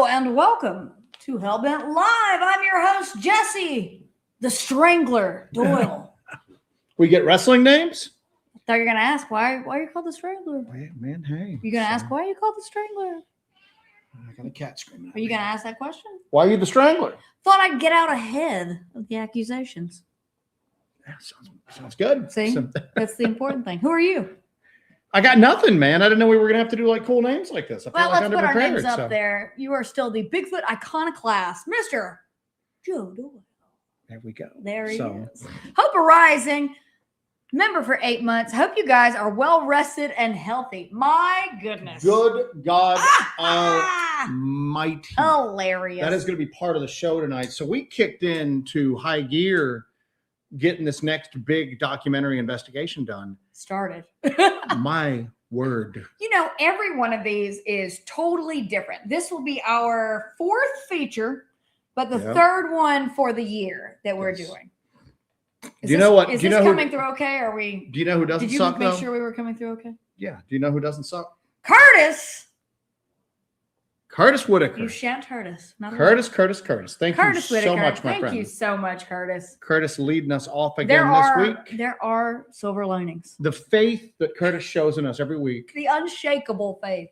Hello and welcome to Hellbent Live. I'm your host, Jesse, the Strangler Doyle. We get wrestling names? I thought you were going to ask why are you called the Strangler? Oh, yeah, man, hey. You going to ask why are you called the Strangler? I got a cat screaming. Are you going to ask that question? Why are you the Strangler? Thought I'd get out ahead of the accusations. Yeah, sounds good. See, that's the important thing. Who are you? I got nothing, man. I didn't know we were going to have to do like cool names like this. I feel Well, like let's put our names up there. You are still the Bigfoot iconoclast, Mr. Joe Doyle. There we go. There he is. Hope Arising, member for 8 months. Hope you guys are well rested and healthy. My goodness. Good God Almighty. Hilarious. That is going to be part of the show tonight. So we kicked into high gear getting this next big documentary investigation done. Started. My word. You know, every one of these is totally different. This will be our fourth feature, but the third one for the year that we're doing. Is this coming through okay? Are we? Do you know who doesn't suck? Did you make sure we were coming through okay? Yeah. Do you know who doesn't suck? Curtis Whitaker. You shan't hurt us. Curtis. Thank you so much, my friend. Thank you so much, Curtis. Curtis leading us off again this week. There are silver linings. The faith that Curtis shows in us every week. The unshakable faith.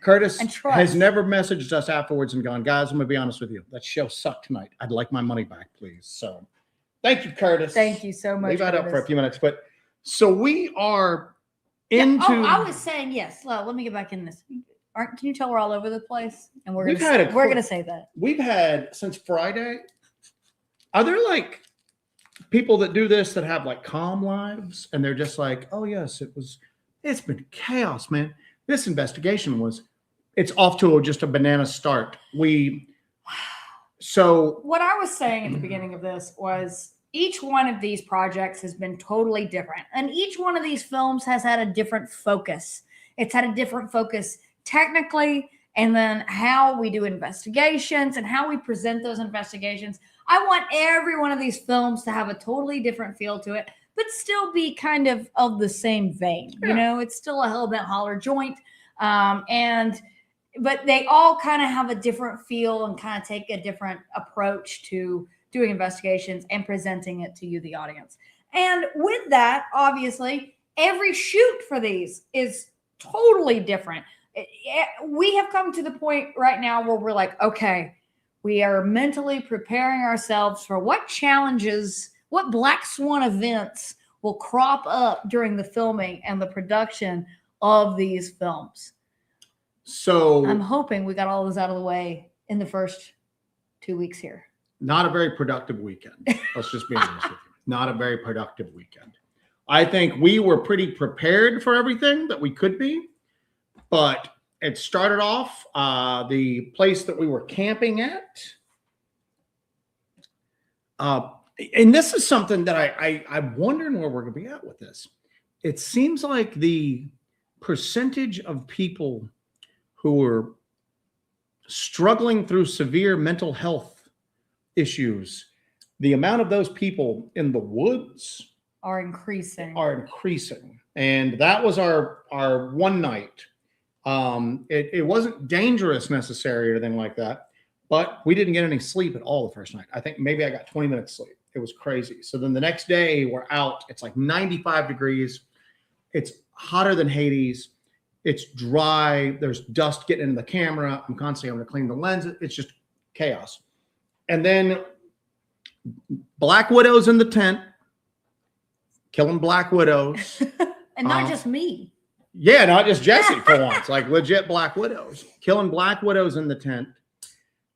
Curtis has never messaged us afterwards and gone, guys, I'm going to be honest with you. That show sucked tonight. I'd like my money back, please. So thank you, Curtis. Thank you so much. Leave that up for a few minutes. But so we are into. I was saying, yes. Well, let me get back in this. Can you tell we're all over the place? And we're gonna say that. We've had since Friday. Are there like people that do this that have like calm lives and they're just like, oh yes, it's been chaos, man. This investigation it's off to just a banana start. So what I was saying at the beginning of this was each one of these projects has been totally different. And each one of these films has had a different focus. It's had a different focus technically, and then how we do investigations and how we present those investigations. I want every one of these films to have a totally different feel to it, but still be kind of the same vein. Yeah. You know, it's still a Hellbent holler joint. But they all kind of have a different feel and kind of take a different approach to doing investigations and presenting it to you, the audience. And with that, obviously, every shoot for these is totally different. We have come to the point right now where we're like, okay, we are mentally preparing ourselves for what challenges, what black swan events will crop up during the filming and the production of these films. So I'm hoping we got all those out of the way in the first 2 weeks here. Not a very productive weekend. Let's just be honest with you. Not a very productive weekend. I think we were pretty prepared for everything that we could be. But it started off the place that we were camping at. And this is something that I'm wondering where we're going to be at with this. It seems like the percentage of people who are struggling through severe mental health issues, the amount of those people in the woods are increasing. And that was our one night. It wasn't dangerous necessarily or anything like that, but we didn't get any sleep at all the first night. I think maybe I got 20 minutes sleep. It was crazy. So then the next day we're out. It's like 95 degrees. It's hotter than Hades. It's dry. There's dust getting into the camera. I'm constantly having to clean the lens. It's just chaos. And then black widows in the tent, killing black widows. And not just me. Yeah, not just Jesse for once, like legit black widows, killing black widows in the tent.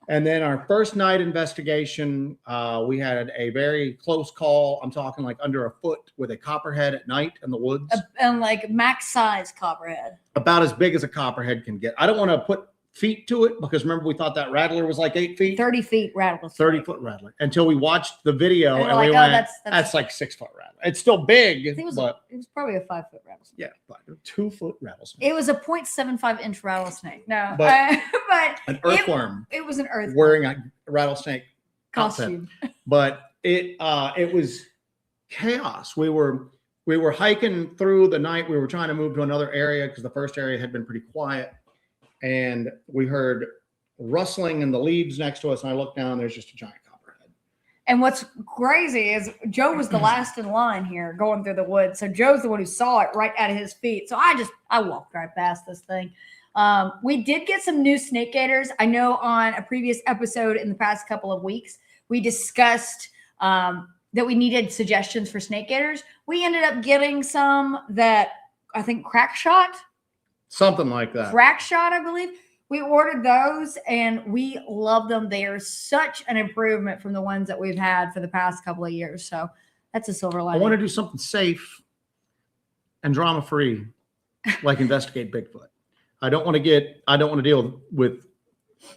And then our first night investigation, we had a very close call. I'm talking like under a foot with a copperhead at night in the woods. And like max size copperhead. About as big as a copperhead can get. I don't want to put feet to it because remember we thought that rattler was like 8 feet. 30 feet rattler. 30-foot rattler. Until we watched the video and we went, that's like 6-foot rattler. It's still big, it was probably a 5-foot rattlesnake. Yeah, but a 2-foot rattlesnake. It was a 0.75-inch rattlesnake. No, but an earthworm. It was an earthworm wearing a rattlesnake costume. But it was chaos. We were hiking through the night. We were trying to move to another area because the first area had been pretty quiet. And we heard rustling in the leaves next to us, and I look down, there's just a giant copperhead. And what's crazy is Joe was the last in line here going through the woods. So Joe's the one who saw it right at his feet. So I walked right past this thing. We did get some new snake gators. I know on a previous episode in the past couple of weeks, we discussed that we needed suggestions for snake gators. We ended up getting some that I think crack shot. Something like that. Crack shot, I believe. We ordered those and we love them. They are such an improvement from the ones that we've had for the past couple of years. So that's a silver lining. I want to do something safe and drama-free, like investigate Bigfoot. I don't want to deal with,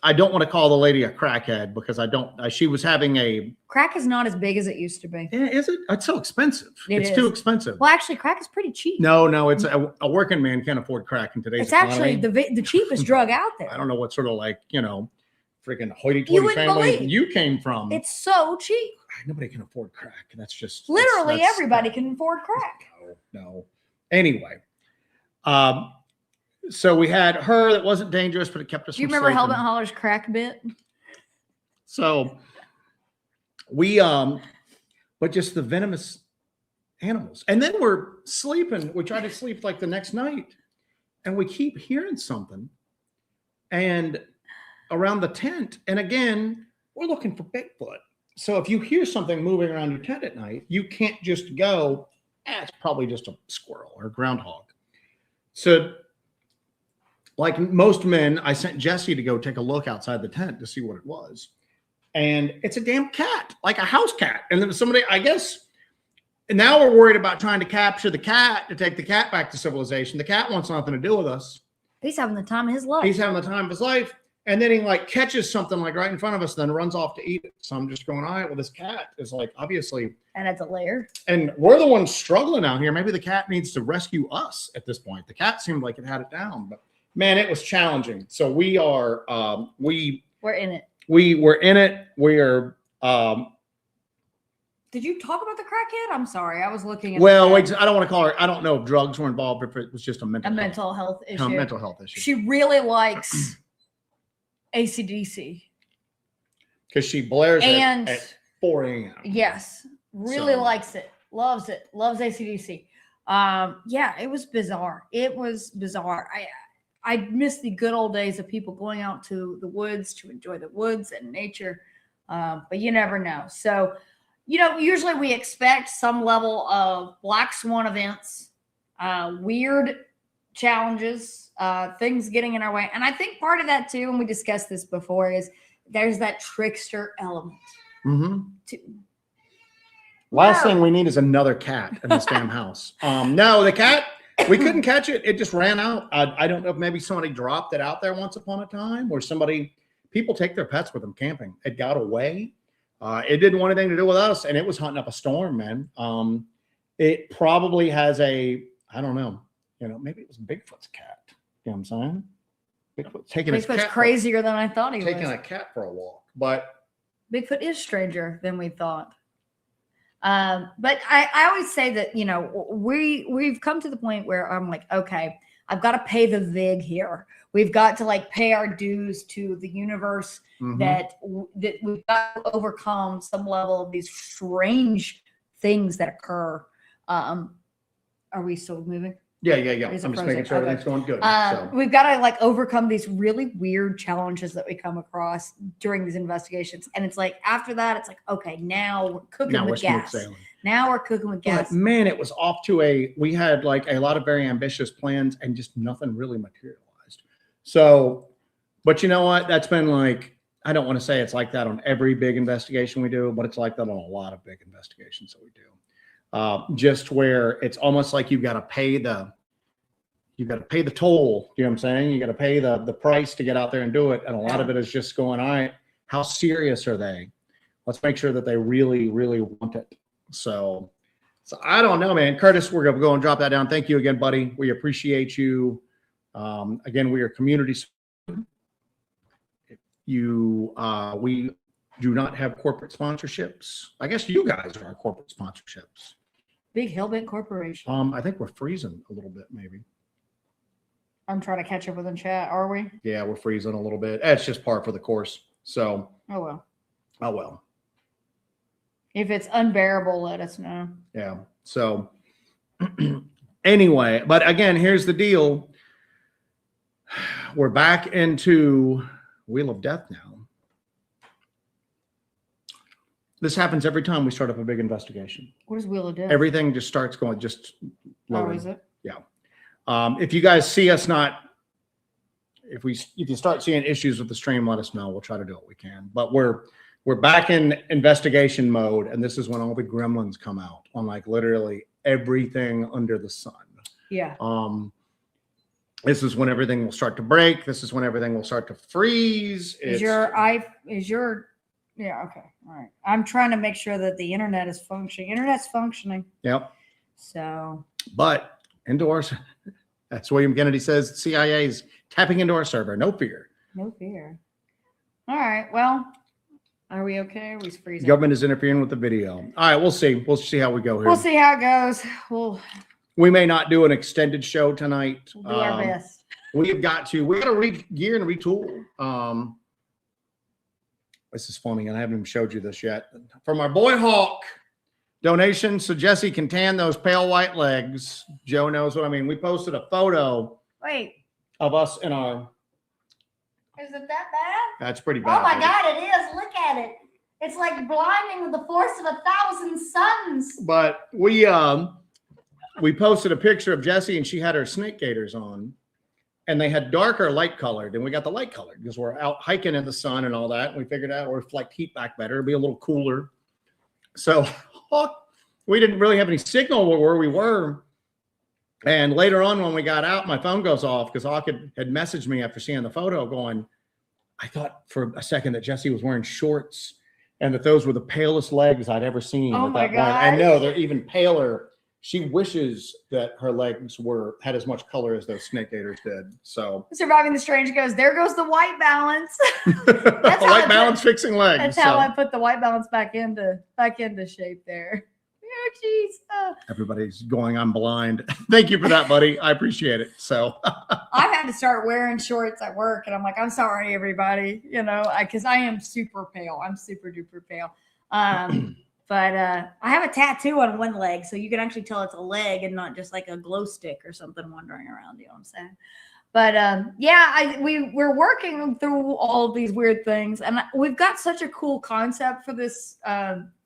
I don't want to call the lady a crackhead because she was having a. Crack is not as big as it used to be. Yeah, is it? It's so expensive. It's is too expensive. Well, actually, crack is pretty cheap. No, it's a working man can't afford crack in today's economy. It's actually the cheapest drug out there. I don't know what sort of freaking hoity-toity family you came from. It's so cheap. Nobody can afford crack. That's just. Literally everybody can afford crack. No. Anyway. So we had her that wasn't dangerous, but it kept us. Do you remember Hellbent Holler's crack bit? So we, but just the venomous animals. And then we're sleeping. We try to sleep like the next night and we keep hearing something and around the tent. And again, we're looking for Bigfoot. So if you hear something moving around your tent at night, you can't just go, it's probably just a squirrel or a groundhog. So like most men, I sent Jesse to go take a look outside the tent to see what it was. And it's a damn cat, like a house cat. And then somebody, I guess, and now we're worried about trying to capture the cat to take the cat back to civilization. The cat wants nothing to do with us. He's having the time of his life. He's having the time of his life. And then he catches something right in front of us, then runs off to eat it. So I'm just going, all right, well, this cat is obviously. And it's a lair. And we're the ones struggling out here. Maybe the cat needs to rescue us at this point. The cat seemed like it had it down, but man, it was challenging. So we're in it. We were in it. We are. Did you talk about the crackhead? I'm sorry. I was looking at. Well, wait, I don't want to call her. I don't know if drugs were involved, if it was just a mental health issue. Mental health issue. She really likes AC/DC. Because she blares it at 4 a.m. Yes. Really likes it. Loves it. Loves AC/DC. Yeah, it was bizarre. It was bizarre. I miss the good old days of people going out to the woods to enjoy the woods and nature. But you never know. So, usually we expect some level of black swan events, weird challenges, things getting in our way. And I think part of that too, and we discussed this before, is there's that trickster element. Mm-hmm. Last thing we need is another cat in this damn house. No, the cat, we couldn't catch it. It just ran out. I don't know if maybe somebody dropped it out there once upon a time, or people take their pets with them camping. It got away. It didn't want anything to do with us, and it was hunting up a storm, man. It probably has I don't know, maybe it was Bigfoot's cat. You know what I'm saying? Bigfoot's crazier than I thought he was. Taking a cat for a walk, but Bigfoot is stranger than we thought. But I always say that, we've come to the point where I'm like, okay, I've got to pay the vig here. We've got to pay our dues to the universe, that we've got to overcome some level of these strange things that occur. Are we still moving? Yeah. I'm just making sure everything's going good. We've got to overcome these really weird challenges that we come across during these investigations. And it's after that, it's okay, now we're cooking with gas. Now we're cooking with gas. But man, it was off to we had a lot of very ambitious plans and just nothing really materialized. So, but you know what? That's been I don't want to say it's like that on every big investigation we do, but it's like that on a lot of big investigations that we do. Just where it's almost like you've got to pay the toll. You know what I'm saying? You got to pay the price to get out there and do it. And a lot of it is just going, all right, how serious are they? Let's make sure that they really, really want it. So I don't know, man. Curtis, we're going to go and drop that down. Thank you again, buddy. We appreciate you. Again, we are community. We do not have corporate sponsorships. I guess you guys are our corporate sponsorships. Big Hellbent Corporation. I think we're freezing a little bit, maybe. I'm trying to catch up with in chat. Are we? Yeah, we're freezing a little bit. It's just par for the course. So. Oh well. Oh well. If it's unbearable, let us know. Yeah. So anyway, but again, here's the deal. We're back into Wheel of Death now. This happens every time we start up a big investigation. What is Wheel of Death? Everything just starts going, just Oh, loading. is it? Yeah. If you guys see us not, if you start seeing issues with the stream, let us know. We'll try to do what we can. But we're back in investigation mode, and this is when all the gremlins come out on like literally everything under the sun. Yeah. This is when everything will start to break. This is when everything will start to freeze. Yeah, okay. All right. I'm trying to make sure that the internet is functioning. Internet's functioning. Yep. So. But indoors, that's William Kennedy says, CIA's tapping into our server. No fear. No fear. All right. Well, are we okay? Are we freezing? Government is interfering with the video. All right. We'll see. We'll see how we go here. We'll see how it goes. We may not do an extended show tonight. We'll do our best. We got to re-gear and retool. This is funny, and I haven't even showed you this yet. From our boy Hawk donation, so Jesse can tan those pale white legs. Joe knows what I mean. We posted a photo of us in our. Is it that bad? That's pretty bad. Oh my God, it is. Look at it. It's like blinding with the force of 1,000 suns. But we posted a picture of Jessie, and she had her snake gaiters on, and they had darker light colored, and we got the light colored because we're out hiking in the sun and all that. And we figured out we'll reflect heat back better, it'll be a little cooler. So we didn't really have any signal where we were. And later on, when we got out, my phone goes off because Hawk had messaged me after seeing the photo going, I thought for a second that Jessie was wearing shorts and that those were the palest legs I'd ever seen. Oh my God. I know they're even paler. She wishes that her legs had as much color as those snake gaiters did. So Surviving the Strange goes, there goes the white balance. The white balance fixing legs. That's how I put the white balance back into shape there. Oh, jeez. Everybody's going, I'm blind. Thank you for that, buddy. I appreciate it. So I've had to start wearing shorts at work, and I'm like, I'm sorry, everybody, because I am super pale. I'm super duper pale. But I have a tattoo on one leg, so you can actually tell it's a leg and not just like a glow stick or something wandering around. You know what I'm saying? But we're working through all of these weird things, and we've got such a cool concept for this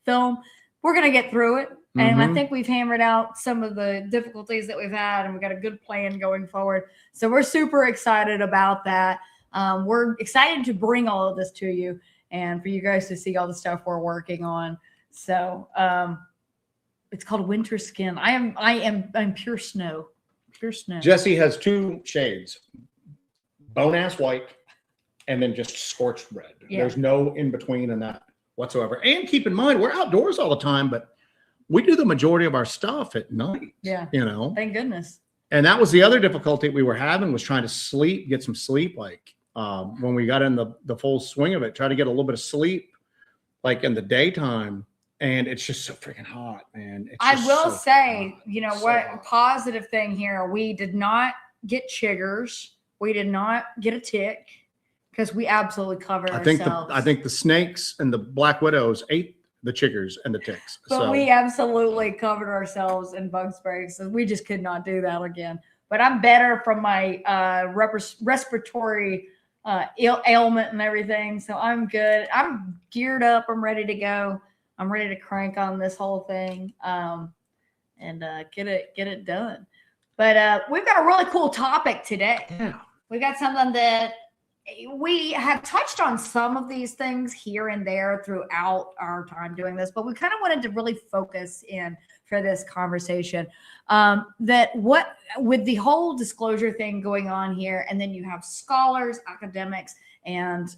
film. We're gonna get through it, and I think we've hammered out some of the difficulties that we've had, and we've got a good plan going forward. So we're super excited about that. We're excited to bring all of this to you, and for you guys to see all the stuff we're working on. So it's called Winter Skin. I'm pure snow. Pure snow. Jessie has two shades, bone ass white and then just scorched red. Yeah. There's no in between in that whatsoever. And keep in mind, we're outdoors all the time, but we do the majority of our stuff at night. Yeah. Thank goodness. And that was the other difficulty we were having, was trying to get some sleep. Like when we got in the full swing of it, try to get a little bit of sleep like in the daytime. And it's just so freaking hot, man. I will say, positive thing here. We did not get chiggers. We did not get a tick because we absolutely covered ourselves. I think the snakes and the black widows ate the chiggers and the ticks. But we absolutely covered ourselves in bug spray. So we just could not do that again. But I'm better from my respiratory ailment and everything. So I'm good. I'm geared up. I'm ready to go. I'm ready to crank on this whole thing and get it done. But we've got a really cool topic today. Yeah. We've got something that we have touched on some of these things here and there throughout our time doing this, but we kind of wanted to really focus in for this conversation that what with the whole disclosure thing going on here, and then you have scholars, academics, and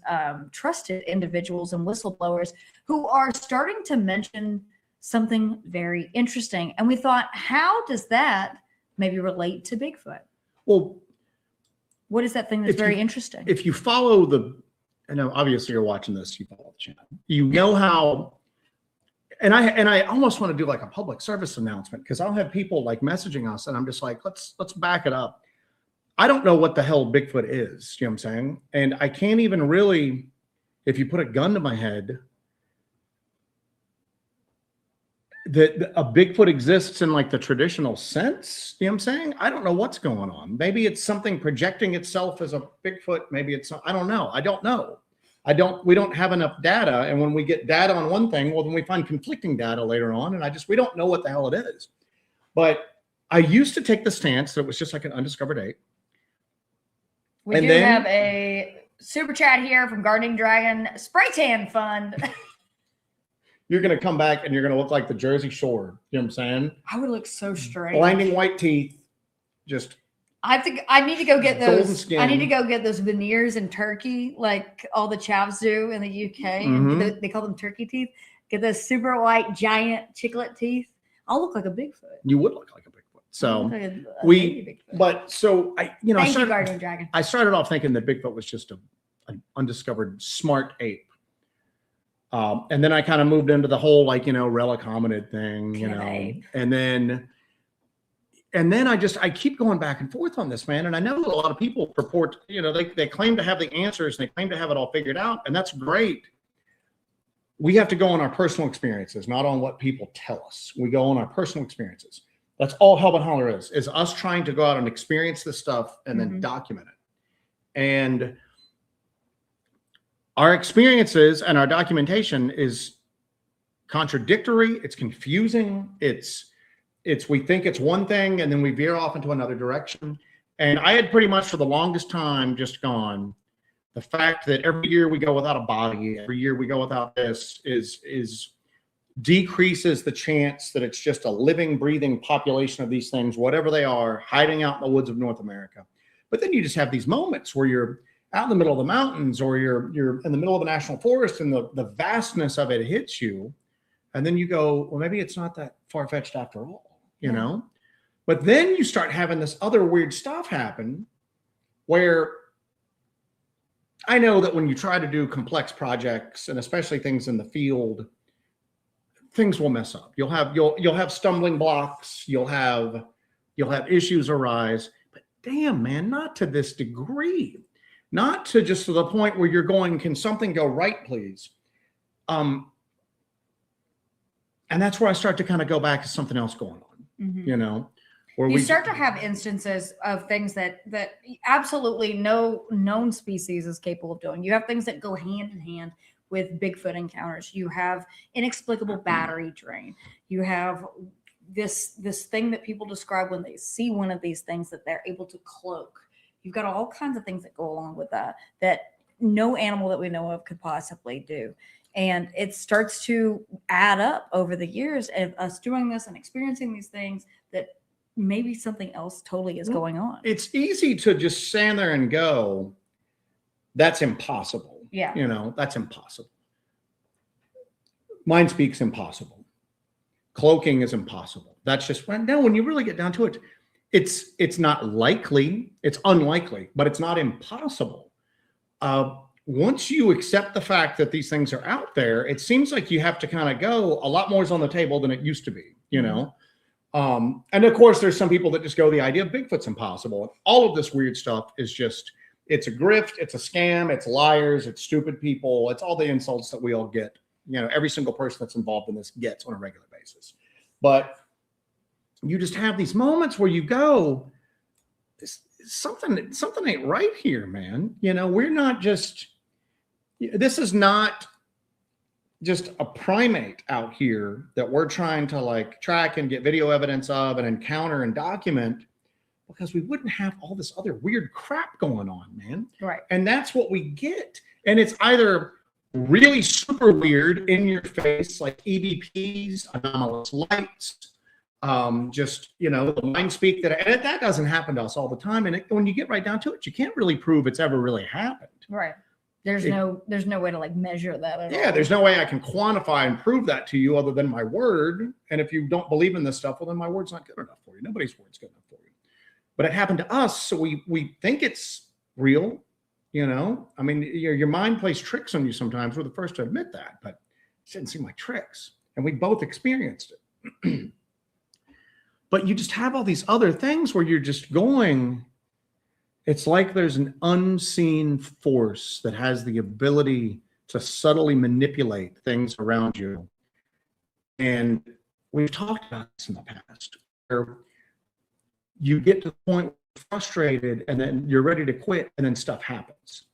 trusted individuals and whistleblowers who are starting to mention something very interesting. And we thought, how does that maybe relate to Bigfoot? Well, what is that thing that's very interesting? If you follow I know obviously you're watching this, you follow the channel. You know how, and I almost want to do like a public service announcement, because I'll have people like messaging us and I'm just like, let's back it up. I don't know what the hell Bigfoot is, you know what I'm saying? And I can't even really, if you put a gun to my head, that a Bigfoot exists in like the traditional sense, you know what I'm saying? I don't know what's going on. Maybe it's something projecting itself as a Bigfoot. Maybe it's, I don't know. We don't have enough data. And when we get data on one thing, well, then we find conflicting data later on. And we don't know what the hell it is. But I used to take the stance that it was just like an undiscovered ape. We do have a super chat here from Gardening Dragon Spray Tan Fund. You're going to come back and you're going to look like the Jersey Shore. You know what I'm saying? I would look so strange. Blinding white teeth. Just. I need to go get those. Golden skin. I need to go get those veneers in Turkey, like all the chavs do in the UK. Mm-hmm. And they call them turkey teeth. Get those super white, giant chiclet teeth. I'll look like a Bigfoot. You would look like a Bigfoot. So like a Bigfoot. But so I, you know, Thank you, Gardening Dragon. I started off thinking that Bigfoot was just an undiscovered smart ape. And then I kind of moved into the whole, like, you know, relic hominid thing, you know, and then I keep going back and forth on this, man. And I know a lot of people purport, you know, they claim to have the answers and they claim to have it all figured out. And that's great. We have to go on our personal experiences, not on what people tell us. We go on our personal experiences. That's all Hellbent Holler is us trying to go out and experience this stuff and then document it. And our experiences and our documentation is contradictory. It's confusing. We think it's one thing and then we veer off into another direction. And I had pretty much for the longest time just gone, the fact that every year we go without a body, every year we go without this is decreases the chance that it's just a living, breathing population of these things, whatever they are, hiding out in the woods of North America. But then you just have these moments where you're out in the middle of the mountains or you're in the middle of a national forest and the vastness of it hits you. And then you go, well, maybe it's not that far-fetched after all, you know? But then you start having this other weird stuff happen where I know that when you try to do complex projects and especially things in the field, things will mess up. You'll have stumbling blocks, you'll have issues arise, but damn, man, not to this degree. Not to just to the point where you're going, can something go right, please? And that's where I start to kind of go back to something else going on, you know, where you start to have instances of things that absolutely no known species is capable of doing. You have things that go hand in hand with Bigfoot encounters. You have inexplicable battery drain. You have this thing that people describe when they see one of these things that they're able to cloak. You've got all kinds of things that go along with that no animal that we know of could possibly do. And it starts to add up over the years of us doing this and experiencing these things that maybe something else totally is going on. It's easy to just stand there and go, that's impossible. Yeah. You know, that's impossible. Mind speaks impossible. Cloaking is impossible. That's just when you really get down to it, it's not likely, it's unlikely, but it's not impossible. Once you accept the fact that these things are out there, it seems like you have to kind of go, a lot more is on the table than it used to be, you know? And of course, there's some people that just go, the idea of Bigfoot's impossible. All of this weird stuff is just, it's a grift, it's a scam, it's liars, it's stupid people, it's all the insults that we all get. You know, every single person that's involved in this gets on a regular basis. But you just have these moments where you go, something ain't right here, man. You know, we're not just, this is not just a primate out here that we're trying to like track and get video evidence of and encounter and document, because we wouldn't have all this other weird crap going on, man. Right. And that's what we get. And it's either really super weird in your face, like EVPs, anomalous lights, just, you know, the mind speak that doesn't happen to us all the time. And when you get right down to it, you can't really prove it's ever really happened. Right. There's no way to like measure that at all. Yeah, there's no way I can quantify and prove that to you other than my word. And if you don't believe in this stuff, well, then my word's not good enough for you. Nobody's word's good enough for you. But it happened to us, so we think it's real, you know? I mean, your mind plays tricks on you sometimes. We're the first to admit that, but it didn't seem like tricks. And we both experienced it. But you just have all these other things where you're just going, It's like there's an unseen force that has the ability to subtly manipulate things around you. And we've talked about this in the past, where you get to the point where you're frustrated and then you're ready to quit and then stuff happens.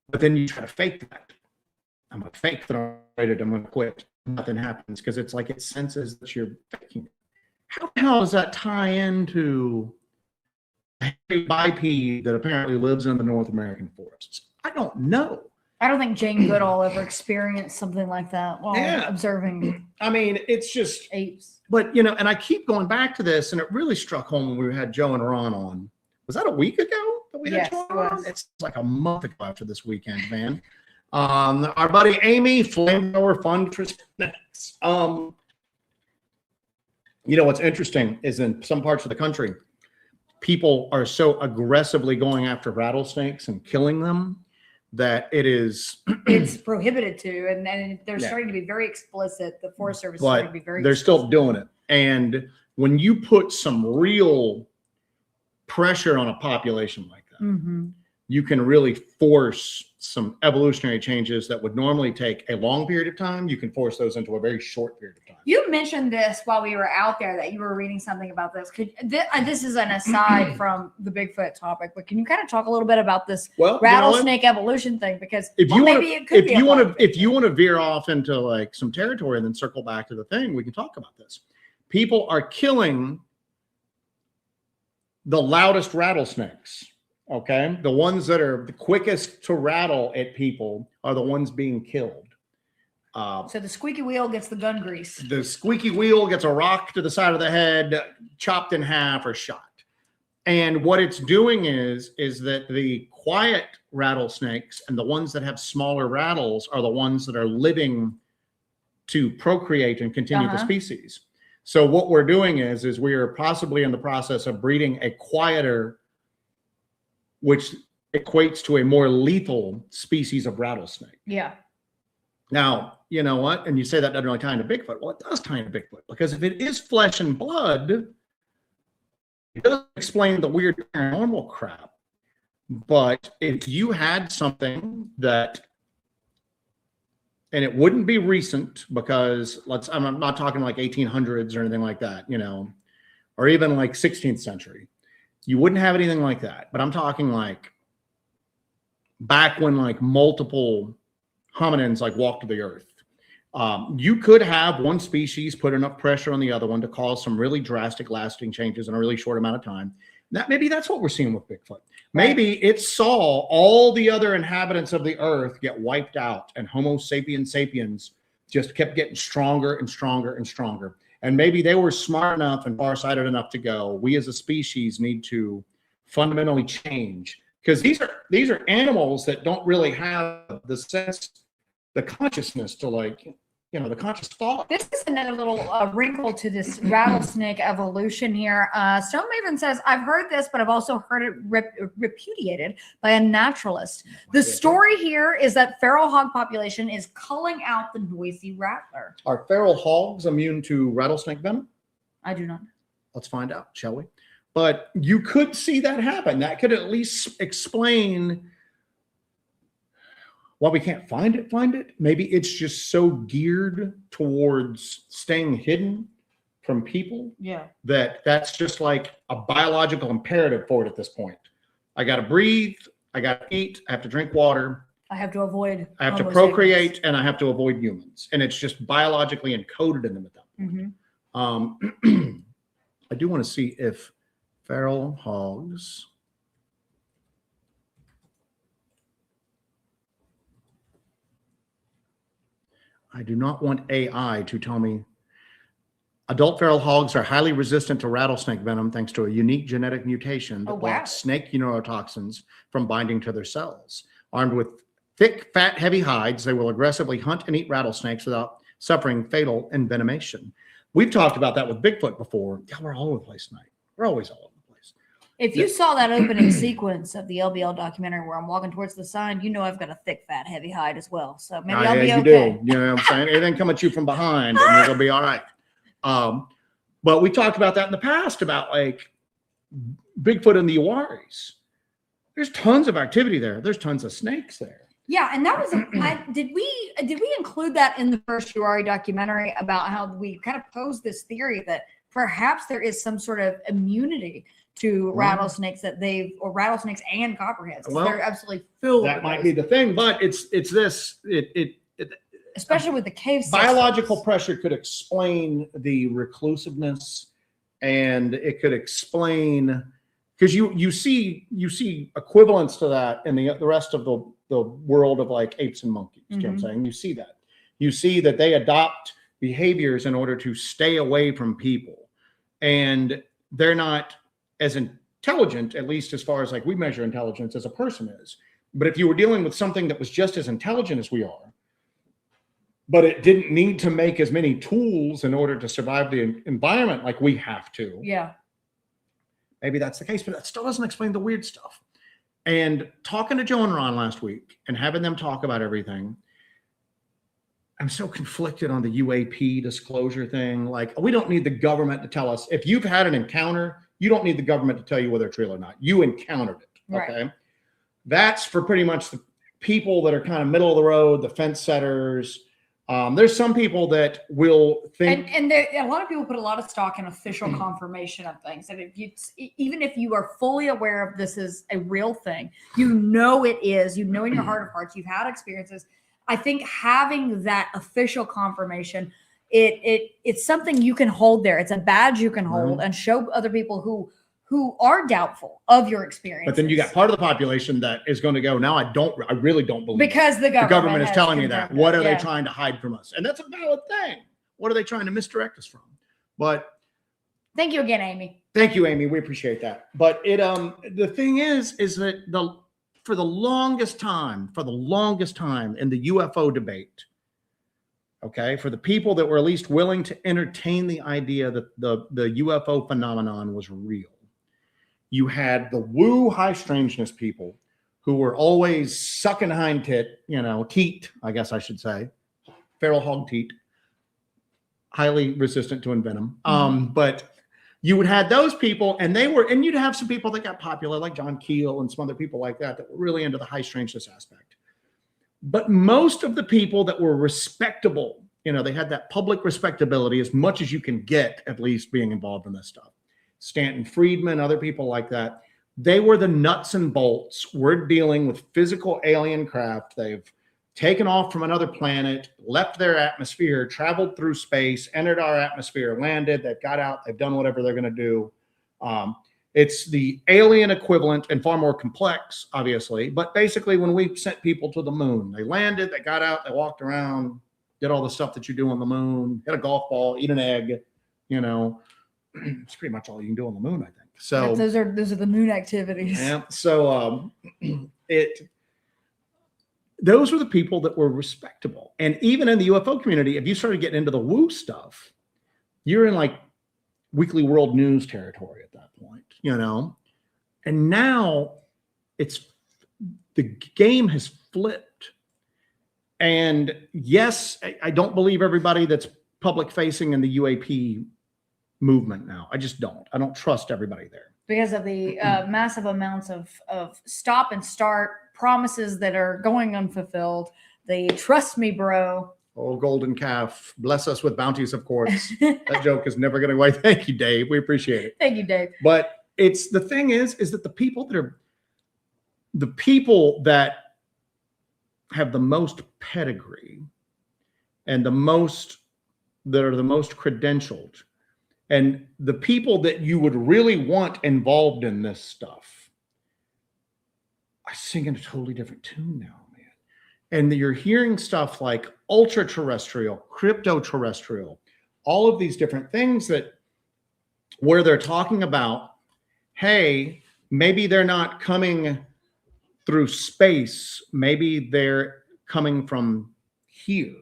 But then you try to fake that. I'm going to fake that I'm frustrated, I'm going to quit. Nothing happens because it's like it senses that you're faking it. How the hell does that tie into a biped that apparently lives in the North American forests? I don't know. I don't think Jane Goodall ever experienced something like that while observing. I mean, it's just apes. But, you know, and I keep going back to this, and it really struck home when we had Joe and Ron on. Was that a week ago that we had Joe on? It's like a month ago after this weekend, man. Our buddy Amy, Flamethrower Fund for Snacks. You know, what's interesting is in some parts of the country, people are so aggressively going after rattlesnakes and killing them that it's prohibited to, and they're starting to be very explicit. The Forest Service is starting to be very they're still doing it. And when you put some real pressure on a population like that, you can really force some evolutionary changes that would normally take a long period of time. You can force those into a very short period of time. You mentioned this while we were out there, that you were reading something about this. This is an aside from the Bigfoot topic, but can you kind of talk a little bit about this rattlesnake evolution thing? Because if you want to veer off into like some territory and then circle back to the thing, we can talk about this. People are killing the loudest rattlesnakes. Okay, the ones that are the quickest to rattle at people are the ones being killed. So the squeaky wheel gets the gun grease. The squeaky wheel gets a rock to the side of the head, chopped in half or shot. And what it's doing is that the quiet rattlesnakes and the ones that have smaller rattles are the ones that are living to procreate and continue the species. So what we're doing is we are possibly in the process of breeding a quieter, which equates to a more lethal species of rattlesnake. Yeah. Now, you know what? And you say that doesn't really tie into Bigfoot. Well, it does tie into Bigfoot, because if it is flesh and blood, it doesn't explain the weird paranormal crap. But if you had something that, and it wouldn't be recent, because I'm not talking like 1800s or anything like that, you know, or even like 16th century. You wouldn't have anything like that. But I'm talking like back when like multiple hominins like walked the earth. You could have one species put enough pressure on the other one to cause some really drastic lasting changes in a really short amount of time. Maybe that's what we're seeing with Bigfoot. Maybe it saw all the other inhabitants of the earth get wiped out, and Homo sapiens sapiens just kept getting stronger and stronger and stronger. And maybe they were smart enough and farsighted enough to go, we as a species need to fundamentally change. Because these are animals that don't really have the sense, the consciousness to, like, you know, the conscious thought. This is another little wrinkle to this rattlesnake evolution here. Stone Maven says, I've heard this, but I've also heard it repudiated by a naturalist. The story here is that feral hog population is culling out the noisy rattler. Are feral hogs immune to rattlesnake venom? I do not know. Let's find out, shall we? But you could see that happen. That could at least explain why we can't find it. Maybe it's just so geared towards staying hidden from people. Yeah. That's just like a biological imperative for it at this point. I got to breathe. I got to eat. I have to drink water. I have to avoid. I have to procreate, and I have to avoid humans. And it's just biologically encoded in them at that point. I do want to see if feral hogs. I do not want AI to tell me. Adult feral hogs are highly resistant to rattlesnake venom thanks to a unique genetic mutation that blocks snake neurotoxins from binding to their cells. Armed with thick, fat, heavy hides, they will aggressively hunt and eat rattlesnakes without suffering fatal envenomation. We've talked about that with Bigfoot before. Yeah, we're all over the place tonight. We're always all over the place. If you saw that opening sequence of the LBL documentary where I'm walking towards the sign, you know I've got a thick, fat, heavy hide as well. So maybe I'll be okay. You know what I'm saying? Anything come at you from behind, and you're going to be all right. But we talked about that in the past, about like Bigfoot and the Uaris. There's tons of activity there. There's tons of snakes there. Yeah, and that was did we include that in the first URI documentary about how we kind of posed this theory that perhaps there is some sort of immunity to rattlesnakes or rattlesnakes and copperheads. Well, they're absolutely filled. That might be the thing, but it's this especially with the cave biological pressure could explain the reclusiveness, and it could explain, because you see equivalents to that in the rest of the world of like apes and monkeys. You know what I'm saying? You see that they adopt behaviors in order to stay away from people, and they're not as intelligent, at least as far as like we measure intelligence, as a person is. But if you were dealing with something that was just as intelligent as we are, but it didn't need to make as many tools in order to survive the environment like we have to. Yeah. Maybe that's the case, but that still doesn't explain the weird stuff. And talking to Joe and Ron last week and having them talk about everything, I'm so conflicted on the UAP disclosure thing. Like, we don't need the government to tell us. If you've had an encounter, you don't need the government to tell you whether it's real or not. You encountered it, okay? Right. That's for pretty much the people that are kind of middle of the road, the fence setters. There's some people that will think, and a lot of people put a lot of stock in official confirmation of things. And even if you are fully aware of this is a real thing, you know it is. You know in your heart of hearts, you've had experiences. I think having that official confirmation, it's something you can hold there. It's a badge you can hold and show other people who are doubtful of your experience. But then you got part of the population that is going to go, now I really don't believe because the government is telling me that. What are they trying to hide from us? And that's a valid thing. What are they trying to misdirect us from? But thank you again, Amy. Thank you, Amy. We appreciate that. But the thing is that for the longest time in the UFO debate, okay, for the people that were at least willing to entertain the idea that the UFO phenomenon was real, you had the woo high-strangeness people who were always sucking hind teat, I guess I should say, feral hog teat, highly resistant to venom. But you would have those people, and you'd have some people that got popular, like John Keel and some other people like that were really into the high-strangeness aspect. But most of the people that were respectable, they had that public respectability as much as you can get, at least being involved in this stuff. Stanton Friedman, other people like that, they were the nuts and bolts. We're dealing with physical alien craft. They've taken off from another planet, left their atmosphere, traveled through space, entered our atmosphere, landed, they've got out, they've done whatever they're going to do. It's the alien equivalent and far more complex, obviously. But basically, when we sent people to the moon, they landed, they got out, they walked around, did all the stuff that you do on the moon, hit a golf ball, eat an egg, It's pretty much all you can do on the moon, I think. So those are the moon activities. Yeah. So those were the people that were respectable. And even in the UFO community, if you started getting into the woo stuff, you're in like Weekly World News territory at that point, And now the game has flipped. And yes, I don't believe everybody that's public facing in the UAP movement now. I just don't. I don't trust everybody there because of the massive amounts of stop and start promises that are going unfulfilled. The trust me, bro. Oh, golden calf, bless us with bounties of quartz. That joke is never going away. Thank you, Dave. We appreciate it. Thank you, Dave. But the thing is that the people that have the most pedigree and that are the most credentialed, and the people that you would really want involved in this stuff, I sing in a totally different tune now, man. And you're hearing stuff like ultraterrestrial, cryptoterrestrial, all of these different things where they're talking about, hey, maybe they're not coming through space. Maybe they're coming from here.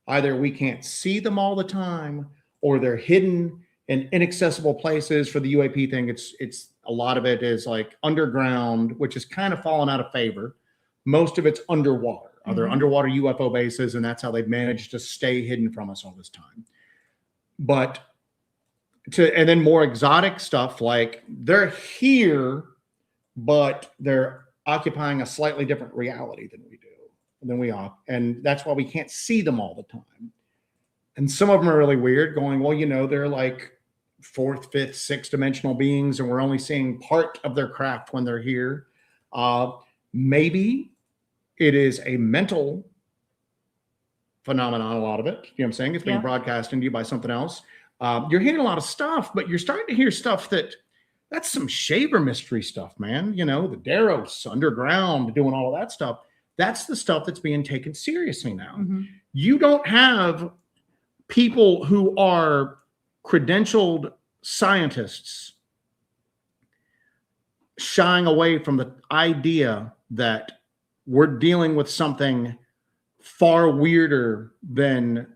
Either we can't see them all the time, or they're hidden in inaccessible places. For the UAP thing, it's a lot of it is like underground, which is kind of fallen out of favor. Most of it's underwater. They're underwater UFO bases, and that's how they've managed to stay hidden from us all this time. And then more exotic stuff, like they're here, but they're occupying a slightly different reality than we are. And that's why we can't see them all the time. And some of them are really weird, going, well, you know, they're like fourth, fifth, sixth dimensional beings, and we're only seeing part of their craft when they're here. Maybe it is a mental phenomenon, a lot of it. You know what I'm saying? It's being broadcast into you by something else. You're hearing a lot of stuff, but you're starting to hear stuff that's some shaver mystery stuff, man. You know, the Daros underground doing all of that stuff. That's the stuff that's being taken seriously now. Mm-hmm. You don't have people who are credentialed scientists shying away from the idea that we're dealing with something far weirder than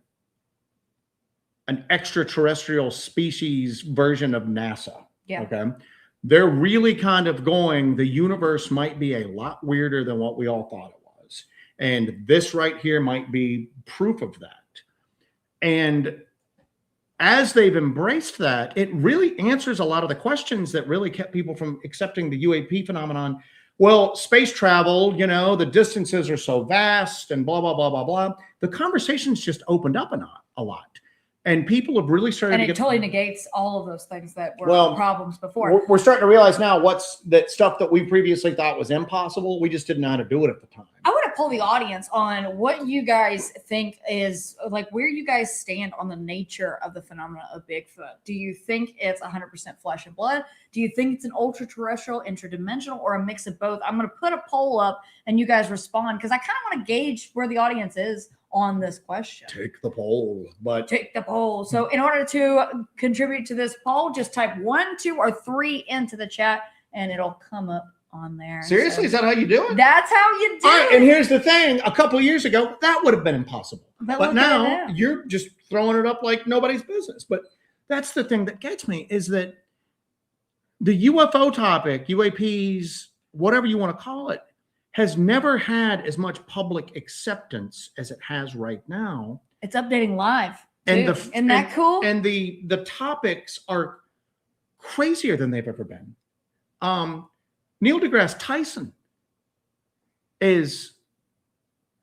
an extraterrestrial species version of NASA. Yeah. Okay. They're really kind of going, the universe might be a lot weirder than what we all thought it was. And this right here might be proof of that. And as they've embraced that, it really answers a lot of the questions that really kept people from accepting the UAP phenomenon. Well, space travel, you know, the distances are so vast and blah, blah, blah, blah, blah. The conversation's just opened up a lot. And people have really started to get... totally negates all of those things that were problems before. We're starting to realize now what's that stuff that we previously thought was impossible. We just didn't know how to do it at the time. I want to pull the audience on what you guys think is, like, where you guys stand on the nature of the phenomena of Bigfoot. Do you think it's 100% flesh and blood? Do you think it's an ultra-terrestrial, interdimensional, or a mix of both? I'm going to put a poll up and you guys respond, because I kind of want to gauge where the audience is on this question. Take the poll. So in order to contribute to this poll, just type 1, 2, or 3 into the chat and it'll come up on there. Seriously? So, is that how you do it? That's how you do it. And here's the thing. A couple of years ago, that would have been impossible. But now you're just throwing it up like nobody's business. But that's the thing that gets me, is that the UFO topic, UAPs, whatever you want to call it, has never had as much public acceptance as it has right now. It's updating live. Isn't that cool? And the topics are crazier than they've ever been. Neil deGrasse Tyson is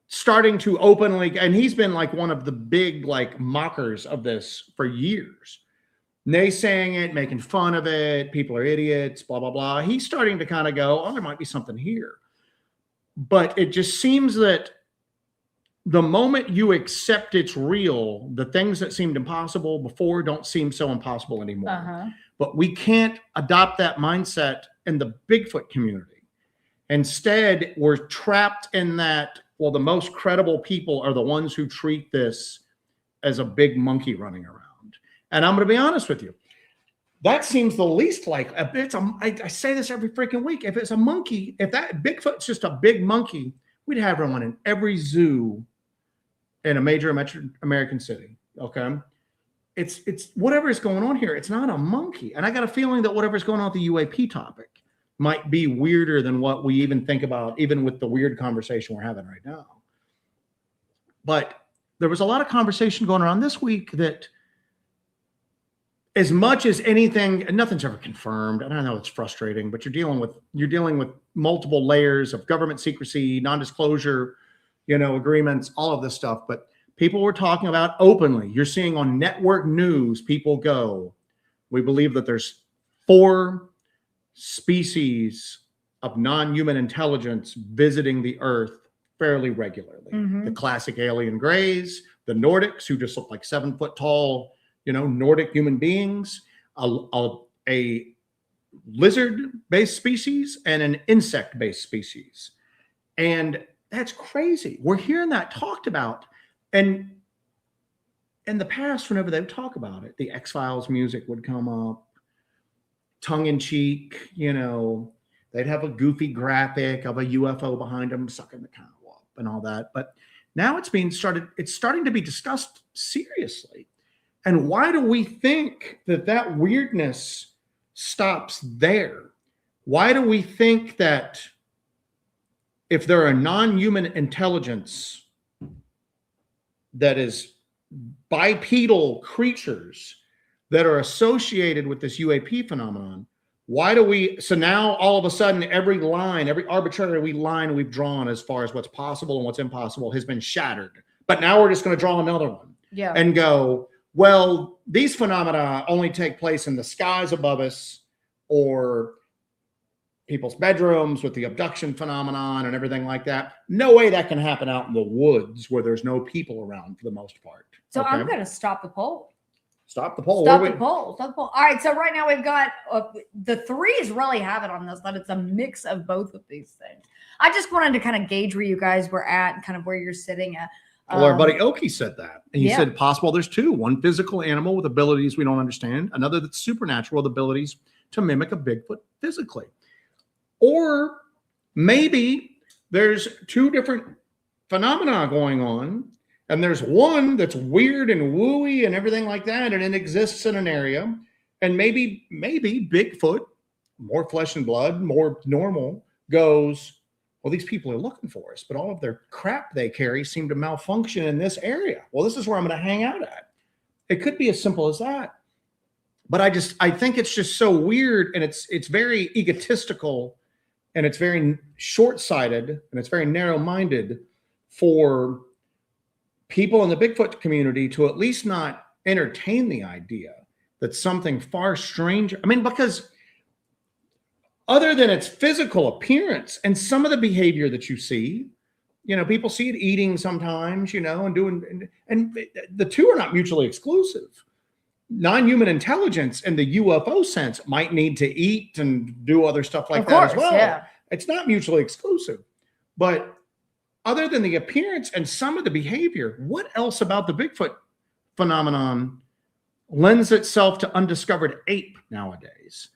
starting to openly, and he's been like one of the big like mockers of this for years, naysaying it, making fun of it. People are idiots, blah, blah, blah. He's starting to kind of go, oh, there might be something here. But it just seems that the moment you accept it's real, the things that seemed impossible before don't seem so impossible anymore. But we can't adopt that mindset in the Bigfoot community. Instead, we're trapped in that, well, the most credible people are the ones who treat this as a big monkey running around. And I'm going to be honest with you. That seems the least like I say this every freaking week. If it's a monkey, if that Bigfoot's just a big monkey, we'd have one in every zoo in a major American city. Okay. It's whatever is going on here. It's not a monkey. And I got a feeling that whatever's going on with the UAP topic might be weirder than what we even think about, even with the weird conversation we're having right now. But there was a lot of conversation going around this week that, as much as anything, nothing's ever confirmed. And I know it's frustrating, but you're dealing with multiple layers of government secrecy, non-disclosure, agreements, all of this stuff. But people were talking about openly. You're seeing on network news, people go, we believe that there's 4 species of non-human intelligence visiting the Earth fairly regularly. The classic alien grays, the Nordics, who just look like 7 foot tall, Nordic human beings, a lizard-based species, and an insect-based species. And that's crazy. We're hearing that talked about. And in the past, whenever they would talk about it, the X-Files music would come up, tongue-in-cheek, they'd have a goofy graphic of a UFO behind them sucking the cow up and all that. But now it's starting to be discussed seriously. And why do we think that weirdness stops there? Why do we think that if there are non-human intelligence that is bipedal creatures that are associated with this UAP phenomenon, Why do we, so now all of a sudden, every line, every arbitrary line we've drawn as far as what's possible and what's impossible has been shattered. But now we're just going to draw another one and go, well, these phenomena only take place in the skies above us or people's bedrooms with the abduction phenomenon and everything like that. No way that can happen out in the woods where there's no people around for the most part. So I'm going to stop the poll. Stop the poll. Stop the poll. Stop the poll. All right. So right now we've got the threes really have it on this, that it's a mix of both of these things. I just wanted to kind of gauge where you guys were at and kind of where you're sitting at. Well, our buddy Oki said that. And he said possible there's two. One physical animal with abilities we don't understand. Another that's supernatural with abilities to mimic a Bigfoot physically. Or maybe there's two different phenomena going on. And there's one that's weird and wooey and everything like that. And it exists in an area. And maybe Bigfoot, more flesh and blood, more normal, goes, well, these people are looking for us, but all of their crap they carry seem to malfunction in this area. Well, this is where I'm going to hang out at. It could be as simple as that. But I think it's just so weird, and it's very egotistical, and it's very short-sighted, and it's very narrow-minded for people in the Bigfoot community to at least not entertain the idea that something far stranger, I mean, because other than its physical appearance and some of the behavior that you see, you know, people see it eating sometimes, you know, and doing, and the two are not mutually exclusive. Non-human intelligence in the UFO sense might need to eat and do other stuff like that as well. Yeah. It's not mutually exclusive. But other than the appearance and some of the behavior, what else about the Bigfoot phenomenon lends itself to undiscovered ape nowadays?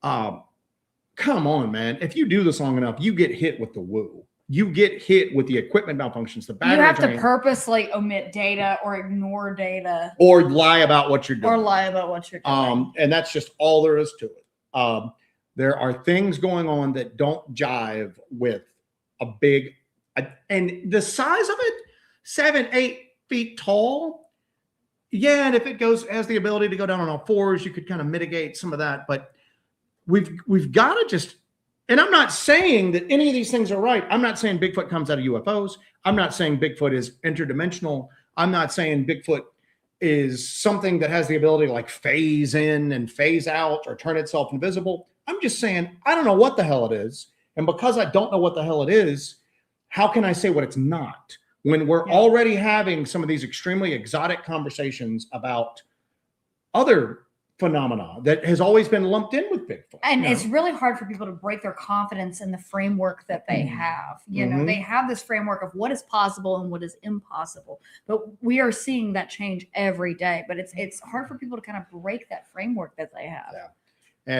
Come on, man. If you do this long enough, you get hit with the woo. You get hit with the equipment malfunctions, the battery You have drain, to purposely omit data or ignore data. or lie about what you're doing. Or lie about what you're doing. And that's just all there is to it. There are things going on that don't jive with a big, and the size of it, 7-8 feet tall. Yeah, and if it has the ability to go down on all fours, you could kind of mitigate some of that. But we've got to just, and I'm not saying that any of these things are right. I'm not saying Bigfoot comes out of UFOs. I'm not saying Bigfoot is interdimensional. I'm not saying Bigfoot is something that has the ability to like phase in and phase out or turn itself invisible. I'm just saying, I don't know what the hell it is. And because I don't know what the hell it is, how can I say what it's not when we're already having some of these extremely exotic conversations about other phenomena that has always been lumped in with Bigfoot? And it's really hard for people to break their confidence in the framework that they have. You know, they have this framework of what is possible and what is impossible. But we are seeing that change every day. But it's hard for people to kind of break that framework that they have.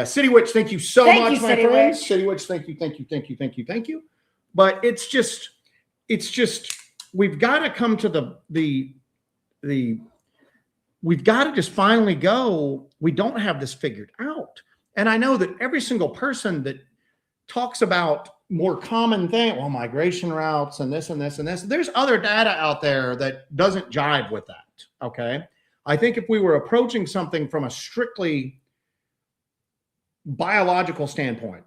City Witch, thank you so much, my friends. City Witch, thank you. But it's just we've got to come to we've got to just finally go, we don't have this figured out. And I know that every single person that talks about more common thing, well, migration routes and this and this and this, there's other data out there that doesn't jive with that. Okay. I think if we were approaching something from a strictly biological standpoint,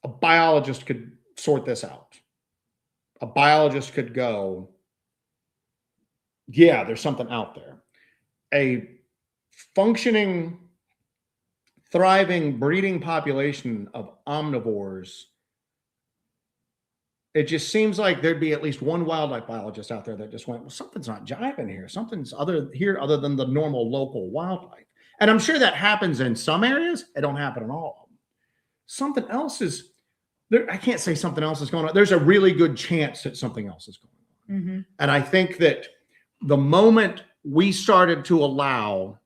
a biologist could sort this out. A biologist could go, yeah, there's something out there. A functioning, thriving, breeding population of omnivores, it just seems like there'd be at least one wildlife biologist out there that just went, well, something's not jiving here. Something's other than the normal local wildlife. And I'm sure that happens in some areas. It don't happen in all of them. Something else is there. I can't say something else is going on. There's a really good chance that something else is going on. And I think that the moment we started to allow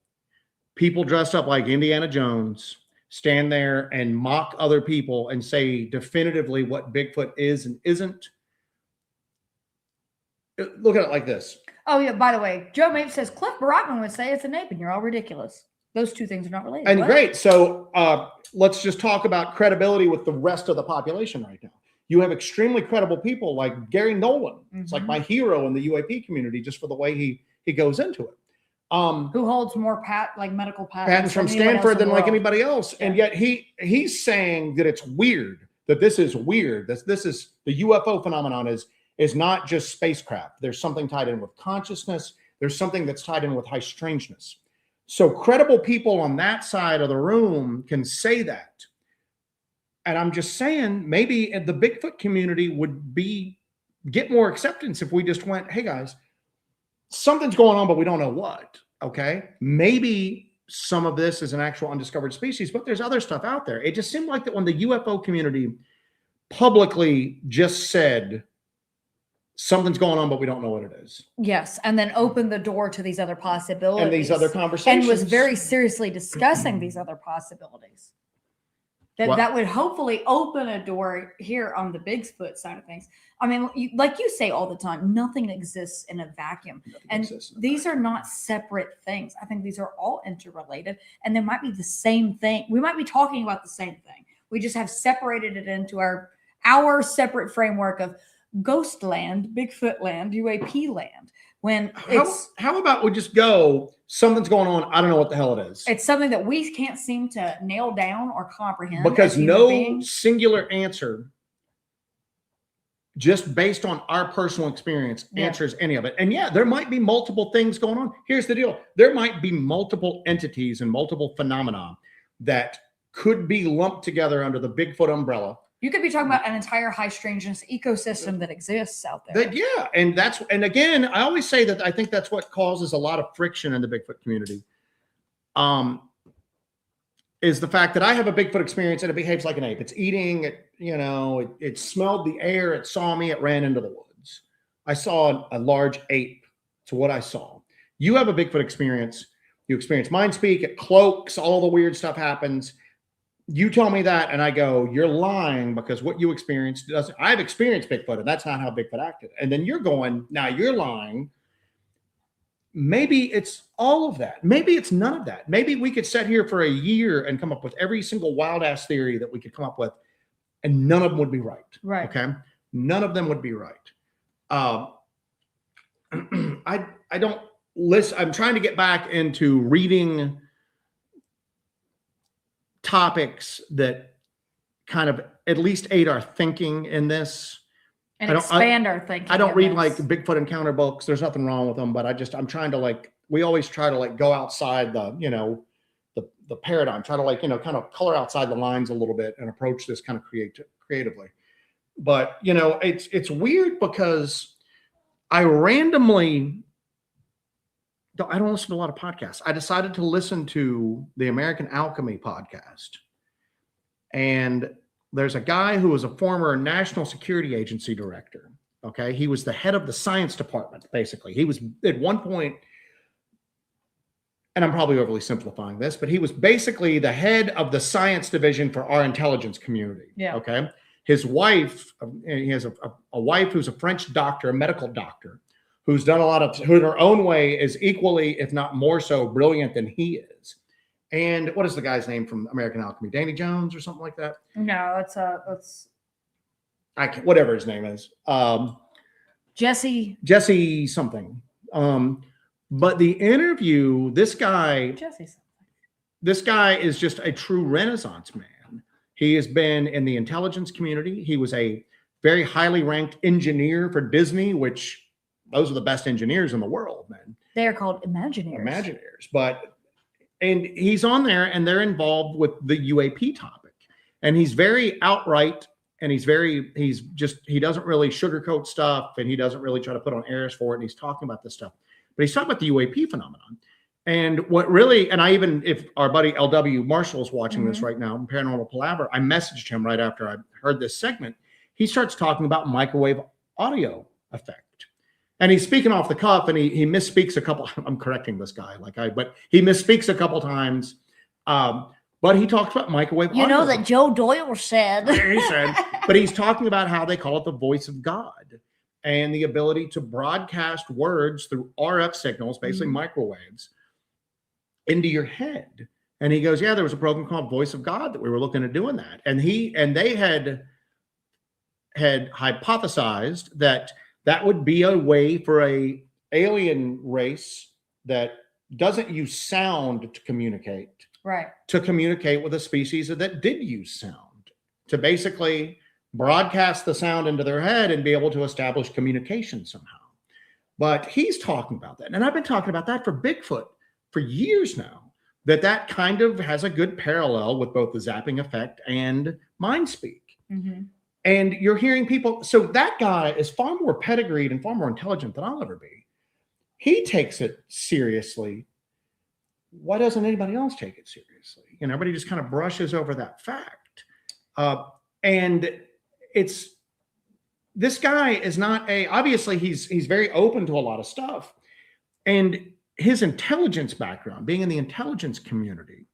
people dressed up like Indiana Jones stand there and mock other people and say definitively what Bigfoot is and isn't, look at it like this. Oh, yeah. By the way, Joe Mapes says Cliff Barakman would say it's an ape and you're all ridiculous. Those two things are not related. And great. So let's just talk about credibility with the rest of the population right now. You have extremely credible people like Gary Nolan. It's like my hero in the UAP community just for the way he goes into it. Who holds more medical patents from anyone else Stanford in the than like world. anybody else. Yeah. And yet he's saying that it's weird, that this is weird. This is the UFO phenomenon is not just spacecraft. There's something tied in with consciousness. There's something that's tied in with high strangeness. So credible people on that side of the room can say that. And I'm just saying, maybe the Bigfoot community would get more acceptance if we just went, hey guys, something's going on, but we don't know what. Okay. Maybe some of this is an actual undiscovered species, but there's other stuff out there. It just seemed like that when the UFO community publicly just said something's going on, but we don't know what it is. Yes. And then opened the door to these other possibilities. And these other conversations. And was very seriously discussing these other possibilities. That would hopefully open a door here on the Bigfoot side of things. I mean, like you say all the time, nothing exists in a vacuum. And these are not separate things. I think these are all interrelated. And they might be the same thing. We might be talking about the same thing. We just have separated it into our separate framework of ghost land, Bigfoot land, UAP land. When how about we just go, something's going on, I don't know what the hell it is. It's something that we can't seem to nail down or comprehend. Because no singular answer, just based on our personal experience, answers any of it. And yeah, there might be multiple things going on. Here's the deal. There might be multiple entities and multiple phenomena that could be lumped together under the Bigfoot umbrella. You could be talking about an entire high strangeness ecosystem that exists out there. And again, I always say that I think that's what causes a lot of friction in the Bigfoot community. Is the fact that I have a Bigfoot experience and it behaves like an ape. It's eating, it smelled the air, it saw me, it ran into the woods. I saw a large ape. To what I saw. You have a Bigfoot experience. You experience mind speak, it cloaks, all the weird stuff happens. You tell me that, and I go, you're lying because what you experienced doesn't. I've experienced Bigfoot, and that's not how Bigfoot acted. And then you're going, now you're lying. Maybe it's all of that. Maybe it's none of that. Maybe we could sit here for a year and come up with every single wild ass theory that we could come up with, and none of them would be right. Right. Okay. None of them would be right. I don't listen. I'm trying to get back into reading topics that kind of at least aid our thinking in this and expand our thinking. I don't read like Bigfoot encounter books. There's nothing wrong with them, but I'm trying to we always try to go outside the paradigm, try to kind of color outside the lines a little bit and approach this kind of creatively. But it's weird because I randomly, I don't listen to a lot of podcasts. I decided to listen to the American Alchemy podcast. And there's a guy who was a former National Security Agency director. Okay. He was the head of the science department, basically. He was at one point, and I'm probably overly simplifying this, but he was basically the head of the science division for our intelligence community. Yeah. Okay. His wife, he has a wife who's a French doctor, a medical doctor, who's done a lot of, who in her own way is equally, if not more so, brilliant than he is. And what is the guy's name from American Alchemy? Danny Jones or something like that? No, I can't, whatever his name is. Jesse something. But the interview, this guy is just a true Renaissance man. He has been in the intelligence community. He was a very highly ranked engineer for Disney, which those are the best engineers in the world, man. They are called Imagineers. And he's on there and they're involved with the UAP topic. And he's very outright and he doesn't really sugarcoat stuff and he doesn't really try to put on airs for it. And he's talking about this stuff, but he's talking about the UAP phenomenon. And what really, and I even, if our buddy LW Marshall is watching this right now, Paranormal Palaver, I messaged him right after I heard this segment. He starts talking about microwave audio effect. And he's speaking off the cuff and he misspeaks a couple, I'm correcting this guy, but he misspeaks a couple times. But he talks about microwave audio. You know that Joe Doyle said. He said, but he's talking about how they call it the voice of God and the ability to broadcast words through RF signals, basically microwaves, into your head. And he goes, yeah, there was a program called Voice of God that we were looking at doing that. And they had hypothesized that would be a way for a alien race that doesn't use sound to communicate. Right. To communicate with a species that did use sound, to basically broadcast the sound into their head and be able to establish communication somehow. But he's talking about that. And I've been talking about that for Bigfoot for years now, that kind of has a good parallel with both the zapping effect and mind speak. Mm-hmm. And you're hearing people. So that guy is far more pedigreed and far more intelligent than I'll ever be. He takes it seriously. Why doesn't anybody else take it seriously? And everybody just kind of brushes over that fact. And this guy is not obviously he's very open to a lot of stuff. And his intelligence background, being in the intelligence community,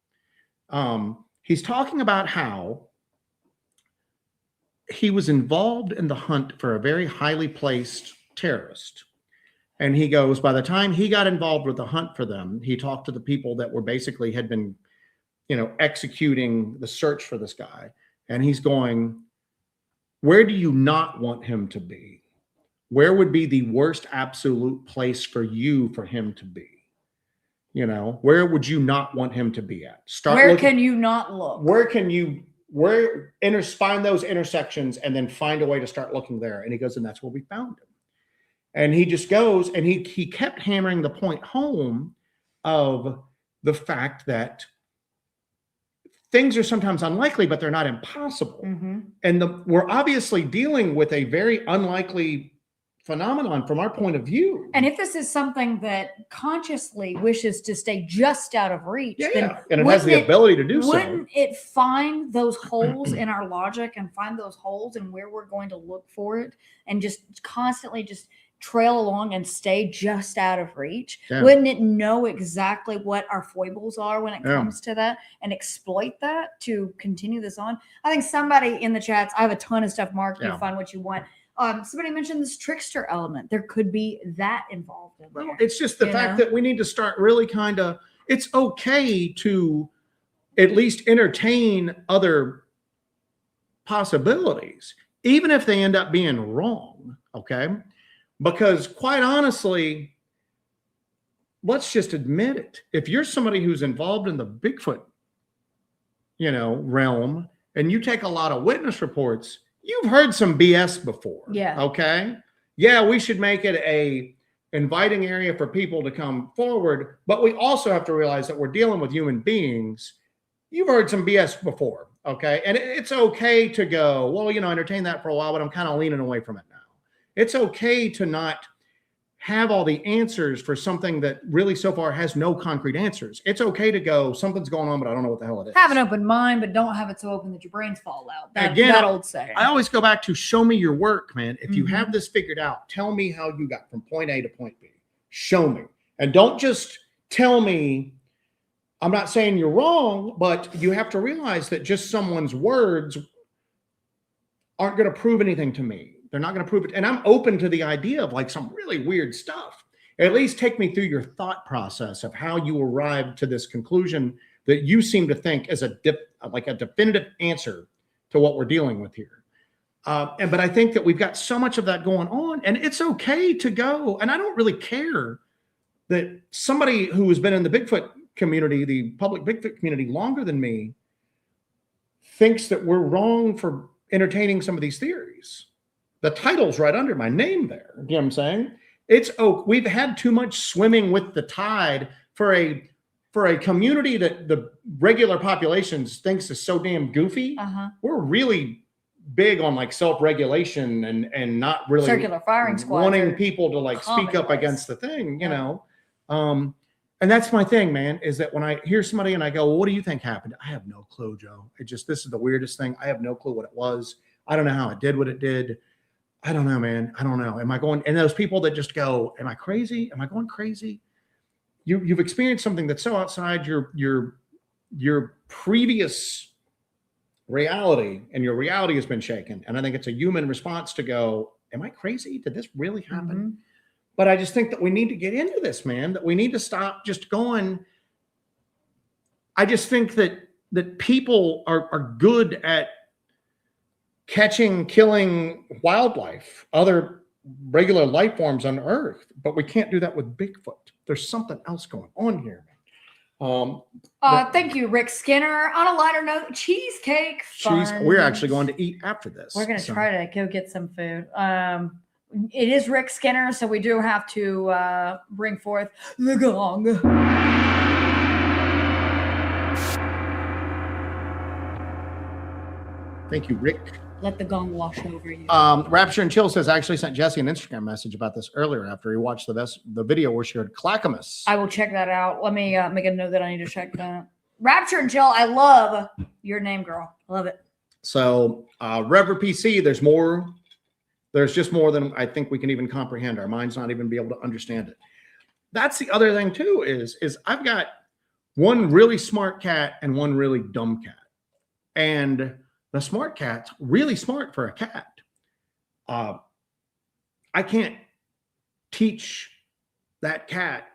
he's talking about how he was involved in the hunt for a very highly placed terrorist. And he goes, by the time he got involved with the hunt for them, he talked to the people that were basically had been, executing the search for this guy. And he's going, where do you not want him to be? Where would be the worst absolute place for him to be? Where would you not want him to be at? Can you not look? Find those intersections and then find a way to start looking there. And he goes, and that's where we found him. And he just goes, and he kept hammering the point home of the fact that things are sometimes unlikely, but they're not impossible. Mm-hmm. And we're obviously dealing with a very unlikely phenomenon from our point of view. And if this is something that consciously wishes to stay just out of reach, then and it has the ability to do so. Wouldn't it find those holes in our logic and find those holes in where we're going to look for it and just constantly just trail along and stay just out of reach? Wouldn't it know exactly what our foibles are when it comes to that and exploit that to continue this on? I think somebody in the chats, I have a ton of stuff marked. You find what you want. Somebody mentioned this trickster element. There could be that involved in there. Well, it's just the fact that we need to start really it's okay to at least entertain other possibilities, even if they end up being wrong. Okay. Because quite honestly, let's just admit it. If you're somebody who's involved in the Bigfoot, realm, and you take a lot of witness reports, you've heard some BS before. Yeah. Okay. Yeah, we should make it a inviting area for people to come forward, but we also have to realize that we're dealing with human beings. You've heard some BS before. Okay. And it's okay to go, well, entertain that for a while, but I'm kind of leaning away from it now. It's okay to not have all the answers for something that really so far has no concrete answers. It's okay to go, something's going on, but I don't know what the hell it is. Have an open mind, but don't have it so open that your brains fall out. That old saying. I always go back to show me your work, man. If you have this figured out, tell me how you got from point A to point B. Show me. And don't just tell me, I'm not saying you're wrong, but you have to realize that just someone's words aren't going to prove anything to me. They're not going to prove it. And I'm open to the idea of some really weird stuff. At least take me through your thought process of how you arrived to this conclusion that you seem to think is a definitive answer to what we're dealing with here. But I think that we've got so much of that going on, and it's okay to go. And I don't really care that somebody who has been in the Bigfoot community, the public Bigfoot community, longer than me, thinks that we're wrong for entertaining some of these theories. The title's right under my name there. You know what I'm saying? We've had too much swimming with the tide for a community that the regular populations thinks is so damn goofy. We're really big on self-regulation and not really circular firing squad wanting people to speak up against the thing, and that's my thing, man, is that when I hear somebody and I go, well, what do you think happened? I have no clue, Joe. This is the weirdest thing. I have no clue what it was. I don't know how it did what it did. I don't know, man. I don't know. Am I going? And those people that just go, am I crazy? Am I going crazy? You've experienced something that's so outside your previous reality, and your reality has been shaken. And I think it's a human response to go, am I crazy? Did this really happen? But I just think that we need to get into this, man, that we need to stop just going. I just think that people are good at catching, killing wildlife, other regular life forms on Earth, but we can't do that with Bigfoot. there's something else going on here. Thank you, Rick Skinner. On a lighter note, cheesecake. We're actually going to eat after this. We're going to try to go get some food. It is Rick Skinner, so we do have to bring forth the gong. Thank you, Rick. Let the gong wash over you. Rapture and Chill says, I actually sent Jesse an Instagram message about this earlier after he watched the video where she heard Clackamas. I will check that out. Let me make a note that I need to check that. Rapture and Chill, I love your name, girl. I love it. So, Rever PC, there's more. There's just more than I think we can even comprehend. Our minds not even be able to understand it. That's the other thing too, is I've got one really smart cat and one really dumb cat. And the smart cat's really smart for a cat. I can't teach that cat.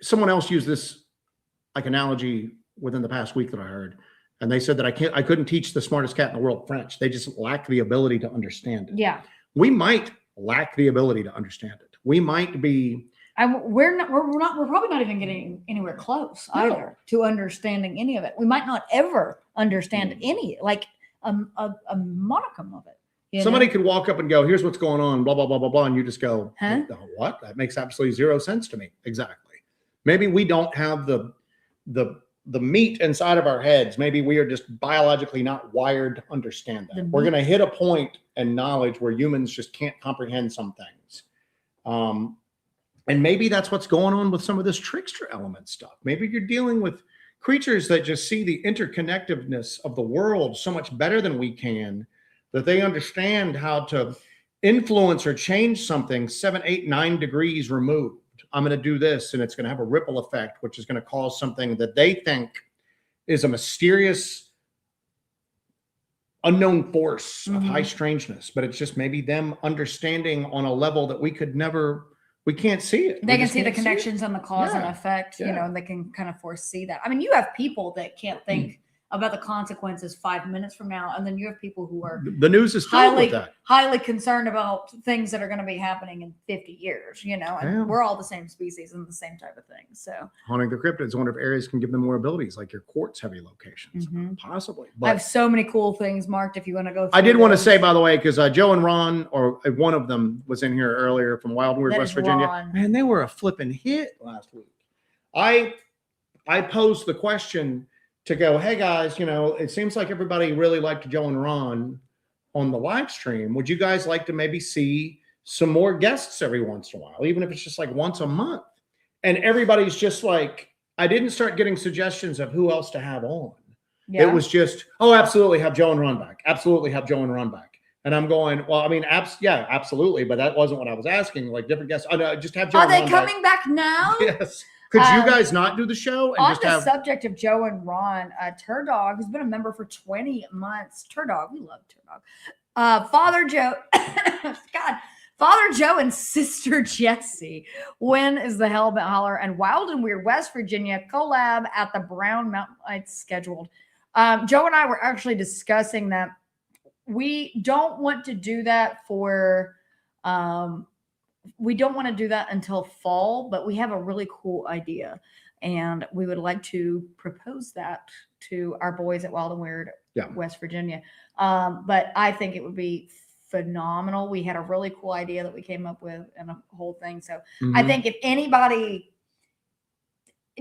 Someone else used this like analogy within the past week that I heard, and they said that I couldn't teach the smartest cat in the world French. They just lack the ability to understand it. Yeah, we might lack the ability to understand it. We might be. We're probably not even getting anywhere close either to understanding any of it. We might not ever understand any, like a modicum of it. Somebody could walk up and go, here's what's going on, blah, blah, blah, blah, blah. And you just go, huh? What? That makes absolutely zero sense to me. Exactly. Maybe we don't have the meat inside of our heads. Maybe we are just biologically not wired to understand that. We're going to hit a point in knowledge where humans just can't comprehend some things. And maybe that's what's going on with some of this trickster element stuff. Maybe you're dealing with creatures that just see the interconnectedness of the world so much better than we can, that they understand how to influence or change something 7, 8, 9 degrees removed. I'm going to do this, and it's going to have a ripple effect, which is going to cause something that they think is a mysterious, unknown force of high strangeness. But it's just maybe them understanding on a level that we could never. We can't see it. They can see the connections and the cause and effect, you know, and they can kind of foresee that. I mean, you have people that can't think about the consequences 5 minutes from now, and then you have people who are the news is filled with that. Highly concerned about things that are going to be happening in 50 years, you know, and we're all the same species and the same type of thing. So haunting the cryptids, one of areas can give them more abilities, like your quartz heavy locations, possibly. But I have so many cool things marked if you want to go through. I did want to say, by the way, because Joe and Ron, or one of them was in here earlier from Wild Weird, West Virginia. Ron. Man, they were a flipping hit last week. I posed the question to go, hey guys, you know, it seems like everybody really liked Joe and Ron on the live stream. Would you guys like to maybe see some more guests every once in a while, even if it's just like once a month? And everybody's just like, I didn't start getting suggestions of who else to have on. Yeah. It was just, oh, absolutely have Joe and Ron back. Absolutely have Joe and Ron back. And I'm going, well, I mean, yeah, absolutely. But that wasn't what I was asking. Like different guests. Oh, no, just have Joe and Ron back. Are they coming back now? Yes. Could you guys not do the show? And on just the subject of Joe and Ron, Turdog, who's been a member for 20 months. Turdog, we love Turdog. Father Joe, God, Father Joe and Sister Jessie. When is the Hellbent Holler and Wild and Weird West Virginia collab at the Brown Mountain Lights scheduled? Joe and I were actually discussing that we don't want to do that for. We don't want to do that until fall, but we have a really cool idea, and we would like to propose that to our boys at Wild and Weird, West Virginia. But I think it would be phenomenal. We had a really cool idea that we came up with and a whole thing. So I think if anybody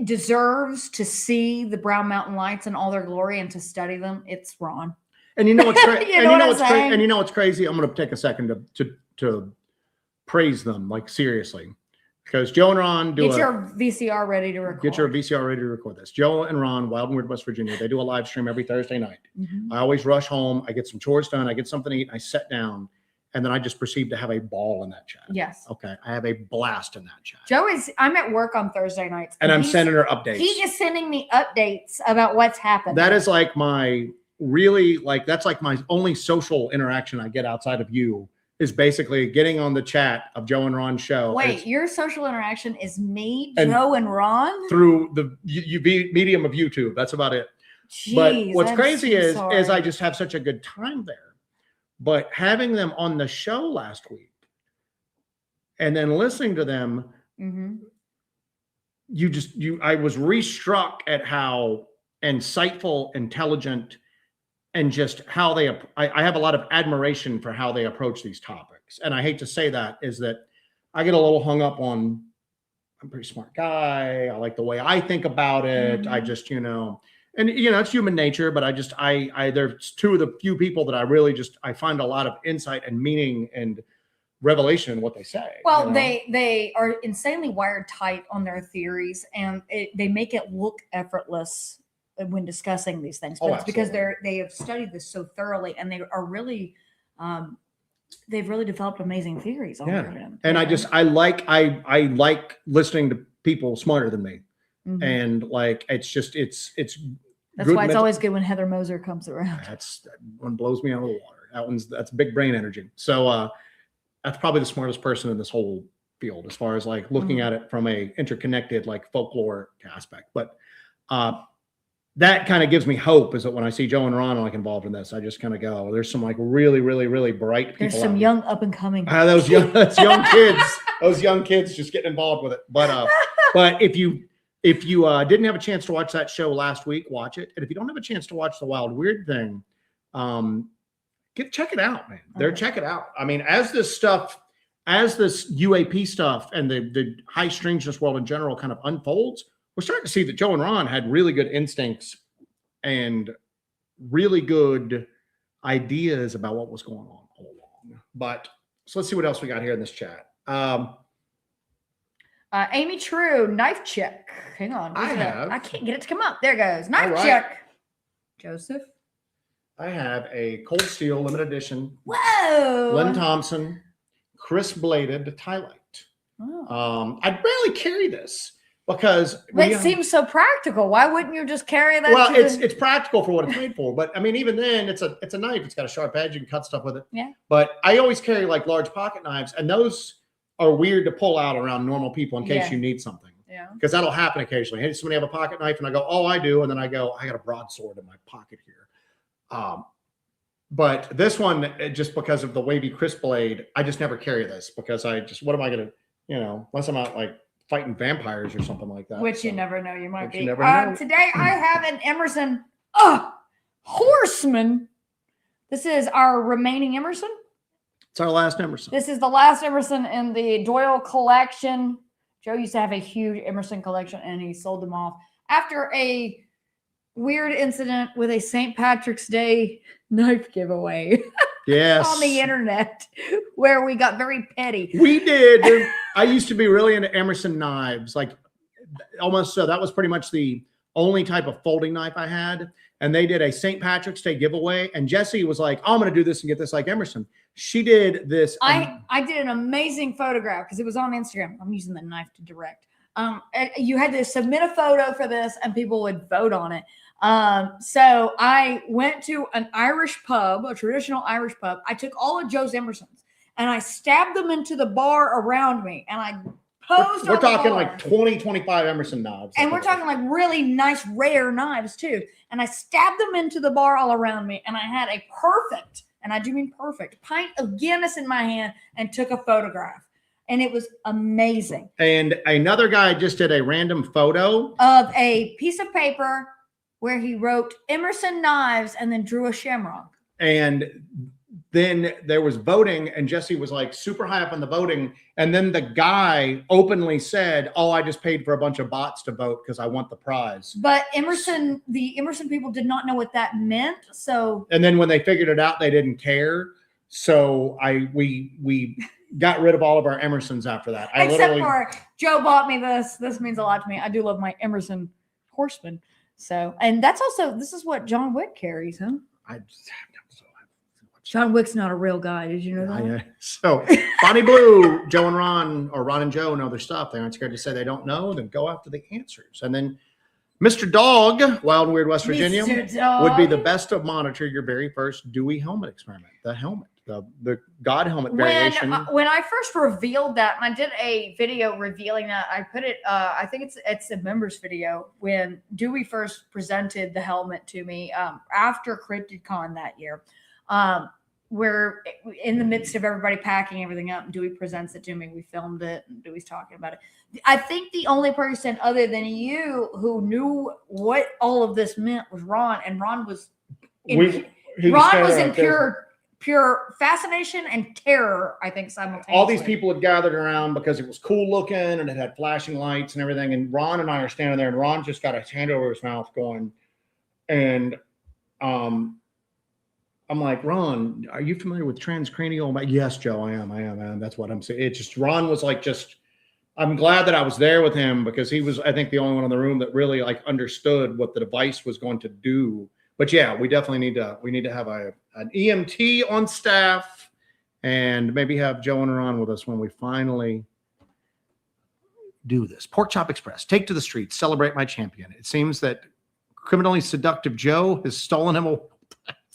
deserves to see the Brown Mountain Lights in all their glory and to study them, it's Ron. And you know what's crazy? And you know what's crazy? I'm going to take a second to praise them, like seriously, because Joe and Ron do your VCR ready to record. Get your VCR ready to record this. Joe and Ron, Wild and Weird West Virginia, they do a live stream every Thursday night. I always rush home. I get some chores done. I get something to eat. And I sit down, and then I just proceed to have a ball in that chat. Yes. Okay. I have a blast in that chat. I'm at work on Thursday nights, and I'm sending her updates. He is sending me updates about what's happened. That is like that's like my only social interaction I get outside of you. Is basically getting on the chat of Joe and Ron's show. Wait, your social interaction is me, Joe, and Ron? Through the medium of YouTube. That's about it. Jeez, but what's crazy is I just have such a good time there. But having them on the show last week and then listening to them I was restruck at how insightful, intelligent, and just how I have a lot of admiration for how they approach these topics. And I hate to say that, is that I get a little hung up on, I'm a pretty smart guy. I like the way I think about it. I just, and it's human nature, but there's two of the few people that I find a lot of insight and meaning and revelation in what they say. Well, they are insanely wired tight on their theories, and they make it look effortless when discussing these things, but it's because they have studied this so thoroughly, and they are really they've really developed amazing theories on them. And I like listening to people smarter than me. And like it's that's why it's always good when Heather Moser comes around. That one blows me out of the water. That's big brain energy. So that's probably the smartest person in this whole field, as far as like looking at it from a interconnected like folklore aspect. But that kind of gives me hope, is that when I see Joe and Ron like involved in this, I just kind of go, there's some like really, really, really bright people. There's some young up and coming. Those young kids, those young kids just getting involved with it. But if you didn't have a chance to watch that show last week, watch it. And if you don't have a chance to watch the Wild Weird thing, check it out, man. Check it out. I mean, as this UAP stuff and the high strangeness world in general kind of unfolds, we're starting to see that Joe and Ron had really good instincts and really good ideas about what was going on all along. But so let's see what else we got here in this chat. Amy True, knife check. Hang on. I can't get it to come up. There it goes. Knife check. Joseph. I have a Cold Steel limited edition. Whoa. Lynn Thompson, crisp bladed tie light. Oh. I rarely carry this because it seems so practical. Why wouldn't you just carry that? Well, it's practical for what it's made for. But I mean, even then, it's a knife. It's got a sharp edge. You can cut stuff with it. Yeah. But I always carry like large pocket knives, and those are weird to pull out around normal people in case you need something. Yeah. Because that'll happen occasionally. Hey, somebody have a pocket knife, and I go, oh, I do, and then I go, I got a broadsword in my pocket here. But this one, just because of the wavy crisp blade, I just never carry this because what am I going to, unless I'm out like fighting vampires or something like that. Which you never know, you might be. Know. Today I have an Emerson Horseman. This is our remaining Emerson. It's our last Emerson. This is the last Emerson in the Doyle collection. Joe used to have a huge Emerson collection, and he sold them off after a weird incident with a St. Patrick's Day knife giveaway. Yes. On the internet, where we got very petty. We did. I used to be really into Emerson knives, like almost. So that was pretty much the only type of folding knife I had. And they did a St. Patrick's Day giveaway. And Jessie was like, oh, I'm going to do this and get this like Emerson. She did this. I did an amazing photograph because it was on Instagram. I'm using the knife to direct. You had to submit a photo for this and people would vote on it. So I went to an Irish pub, a traditional Irish pub. I took all of Joe's Emersons and I stabbed them into the bar around me, and I posed. We're talking like 20, 25 Emerson knives. And we're talking like really nice, rare knives too. And I stabbed them into the bar all around me, and I had a perfect, and I do mean perfect, pint of Guinness in my hand and took a photograph. And it was amazing. And another guy just did a random photo of a piece of paper where he wrote Emerson knives and then drew a shamrock. And then there was voting, and Jessie was like super high up on the voting. And then the guy openly said, oh, I just paid for a bunch of bots to vote because I want the prize. But the Emerson people did not know what that meant. So, and then when they figured it out, they didn't care. So we got rid of all of our Emersons after that. Except for Joe bought me this. This means a lot to me. I do love my Emerson Horseman. So, and that's also, this is what John Wick carries, huh? John Wick's not a real guy. Did you know that? Yeah. So, Bonnie Blue, Joe and Ron, or Ron and Joe know their stuff. They aren't scared to say they don't know. Then go after the answers. And then Mr. Dog, Wild and Weird, West Virginia, would be the best to monitor your very first Dewey helmet experiment. The helmet, the God helmet variation. When I first revealed that, and I did a video revealing that, I put it, I think it's a members video, when Dewey first presented the helmet to me after CryptidCon that year. we're in the midst of everybody packing everything up. Dewey presents it to me. We filmed it, and Dewey's talking about it. I think the only person other than you who knew what all of this meant was Ron, and Ron was in pure fascination and terror, I think, simultaneously. All these people had gathered around because it was cool looking and it had flashing lights and everything. And Ron and I are standing there, and Ron just got his hand over his mouth going, and I'm like, Ron, are you familiar with transcranial? Yes, Joe, I am. That's what I'm saying. It just, Ron was like, I'm glad that I was there with him, because he was, I think, the only one in the room that really like understood what the device was going to do. But yeah, we definitely need to have an EMT on staff, and maybe have Joe and Ron with us when we finally do this. Pork Chop Express, take to the streets, celebrate my champion. It seems that criminally seductive Joe has stolen him.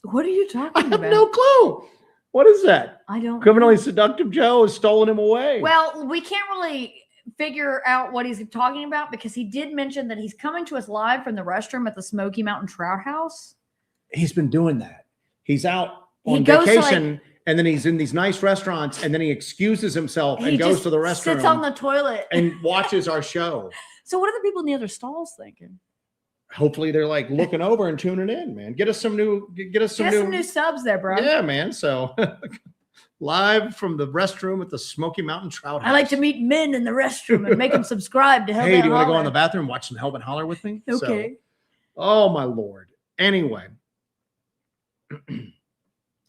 What are you talking about? I have no clue. What is that? I don't Criminally know. Seductive Joe has stolen him away. Well, we can't really figure out what he's talking about, because he did mention that he's coming to us live from the restroom at the Smoky Mountain Trout House. He's been doing that. He's out on vacation, and then he's in these nice restaurants, and then he excuses himself and goes to the restroom. Sits on the toilet and watches our show. So what are the people in the other stalls thinking? Hopefully they're like looking over and tuning in, man. Get us some new subs there, bro. Yeah, man. So live from the restroom at the Smoky Mountain Trout House. I like to meet men in the restroom and make them subscribe to Hellbent. Hey, do you want to go in the bathroom and watch some Hellbent Holler with me? Okay. So, oh my Lord. Anyway,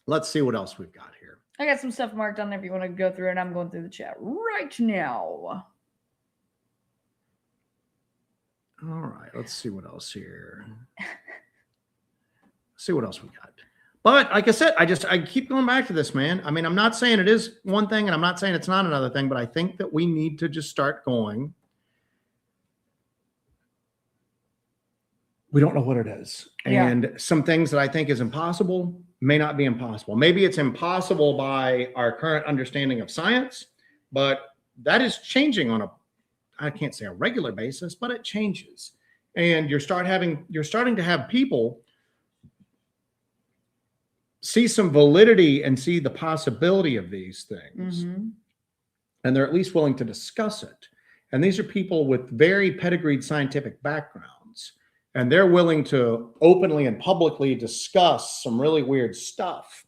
let's see what else we've got here. I got some stuff marked on there if you want to go through it. I'm going through the chat right now. All right, let's see what else here. See what else we got. But like I said, I keep going back to this, man. I mean, I'm not saying it is one thing, and I'm not saying it's not another thing, but I think that we need to just start going. We don't know what it is. Yeah. And some things that I think is impossible may not be impossible. Maybe it's impossible by our current understanding of science, but that is changing on I can't say a regular basis, but it changes. And you're starting to have people see some validity and see the possibility of these things. Mm-hmm. And they're at least willing to discuss it. And these are people with very pedigreed scientific backgrounds. And they're willing to openly and publicly discuss some really weird stuff.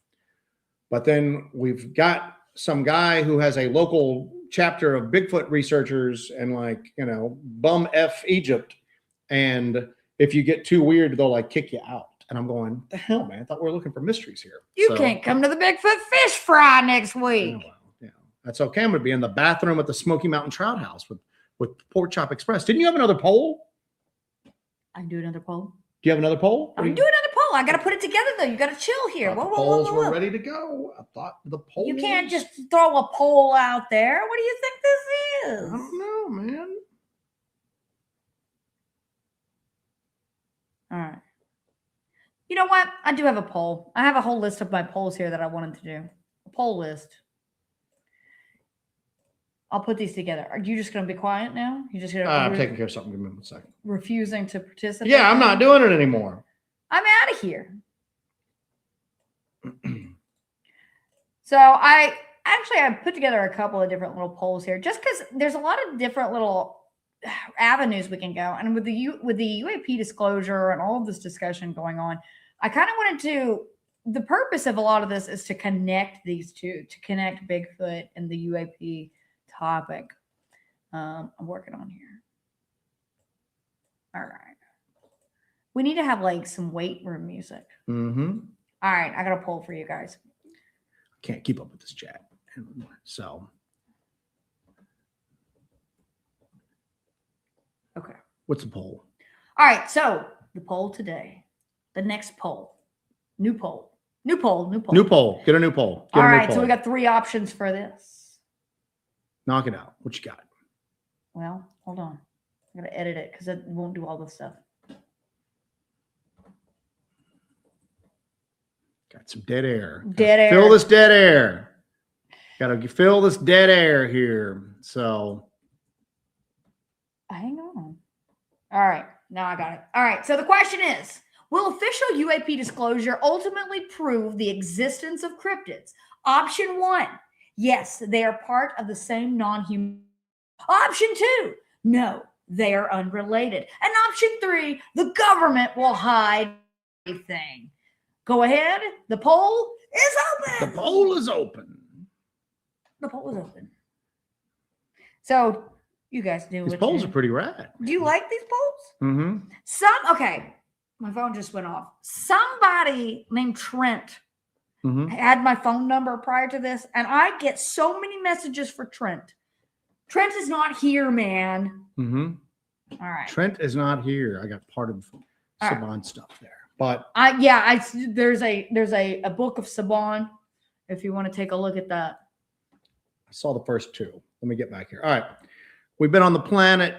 But then we've got some guy who has a local chapter of Bigfoot researchers and bum F Egypt. And if you get too weird, they'll kick you out. And I'm going, what the hell, man? I thought we were looking for mysteries here. You can't come to the Bigfoot fish fry next week. Oh, well, yeah, that's okay. I'm going to be in the bathroom at the Smoky Mountain Trout House with Pork Chop Express. Didn't you have another poll? I can do another poll. Do you have another poll? I can do another poll. I got to put it together, though. You got to chill here. Whoa, polls were ready to go. I thought the polls. You can't just throw a poll out there. What do you think this is? I don't know, man. All right. You know what? I do have a poll. I have a whole list of my polls here that I wanted to do. A poll list. I'll put these together. Are you just going to be quiet now? You just going to? I'm taking care of something. Give me 1 second. Refusing to participate? Yeah, I'm not doing it anymore. I'm out of here. So I put together a couple of different little polls here, just because there's a lot of different little avenues we can go. And with the UAP disclosure and all of this discussion going on, I kind of wanted to. The purpose of a lot of this is to connect these two, to connect Bigfoot and the UAP topic. I'm working on here. All right. We need to have some weight room music. Mm-hmm. All right. I got a poll for you guys. Can't keep up with this chat. So. Okay. What's the poll? All right. So the poll today, the next poll, new poll. Get a new poll. All right. So we got 3 options for this. Knock it out. What you got? Well, hold on. I got to edit it because it won't do all this stuff. Got some dead air. Fill this dead air. Got to fill this dead air here. So. Hang on. All right. Now I got it. All right. So the question is, Will official UAP disclosure ultimately prove the existence of cryptids? Option 1, yes, they are part of the same non-human. Option 2, no, they are unrelated. And option 3, the government will hide everything. Go ahead. The poll is open. The poll is open. The poll is open. So you guys do. These polls are pretty rad. Do you like these polls? Mm-hmm. Okay. My phone just went off. Somebody named Trent Mm-hmm. had my phone number prior to this, and I get so many messages for Trent. Trent is not here, man. Mm-hmm. All right. Trent is not here. I got part of Saban stuff there. But there's a book of Saban if you want to take a look at that. I saw the first two. Let me get back here. All right. We've been on the planet.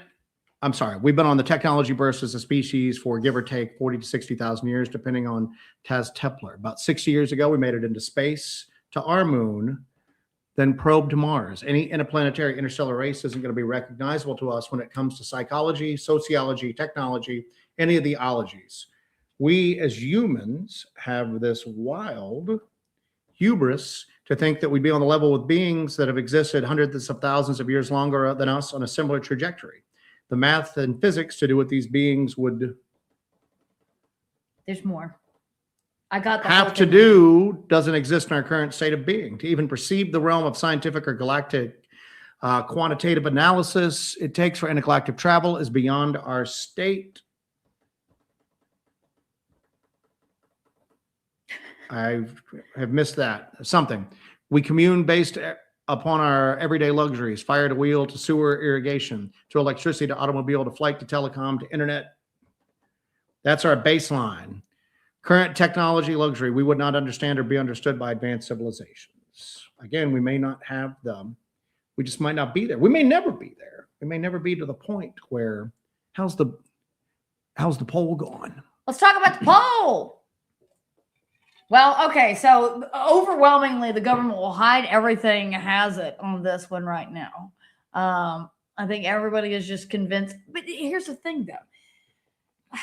I'm sorry. We've been on the technology burst as a species for give or take 40 to 60,000 years, depending on Taz Tepler. About 60 years ago, we made it into space to our moon, then probed Mars. Any interplanetary interstellar race isn't going to be recognizable to us when it comes to psychology, sociology, technology, any of the ologies. We as humans have this wild hubris to think that we'd be on the level with beings that have existed hundreds of thousands of years longer than us on a similar trajectory. The math and physics to do what these beings would There's more. I got the have to do doesn't exist in our current state of being. To even perceive the realm of scientific or galactic quantitative analysis it takes for intergalactic travel is beyond our state. I have missed that. Something. We commune based upon our everyday luxuries, fire to wheel to sewer irrigation, to electricity to automobile to flight to telecom to internet. That's our baseline. Current technology luxury, we would not understand or be understood by advanced civilizations. Again, we may not have them. We just might not be there. We may never be there. We may never be to the point where, how's the poll going? Let's talk about the poll. Well, okay, so overwhelmingly, the government will hide everything has it on this one right now. I think everybody is just convinced. But here's the thing, though.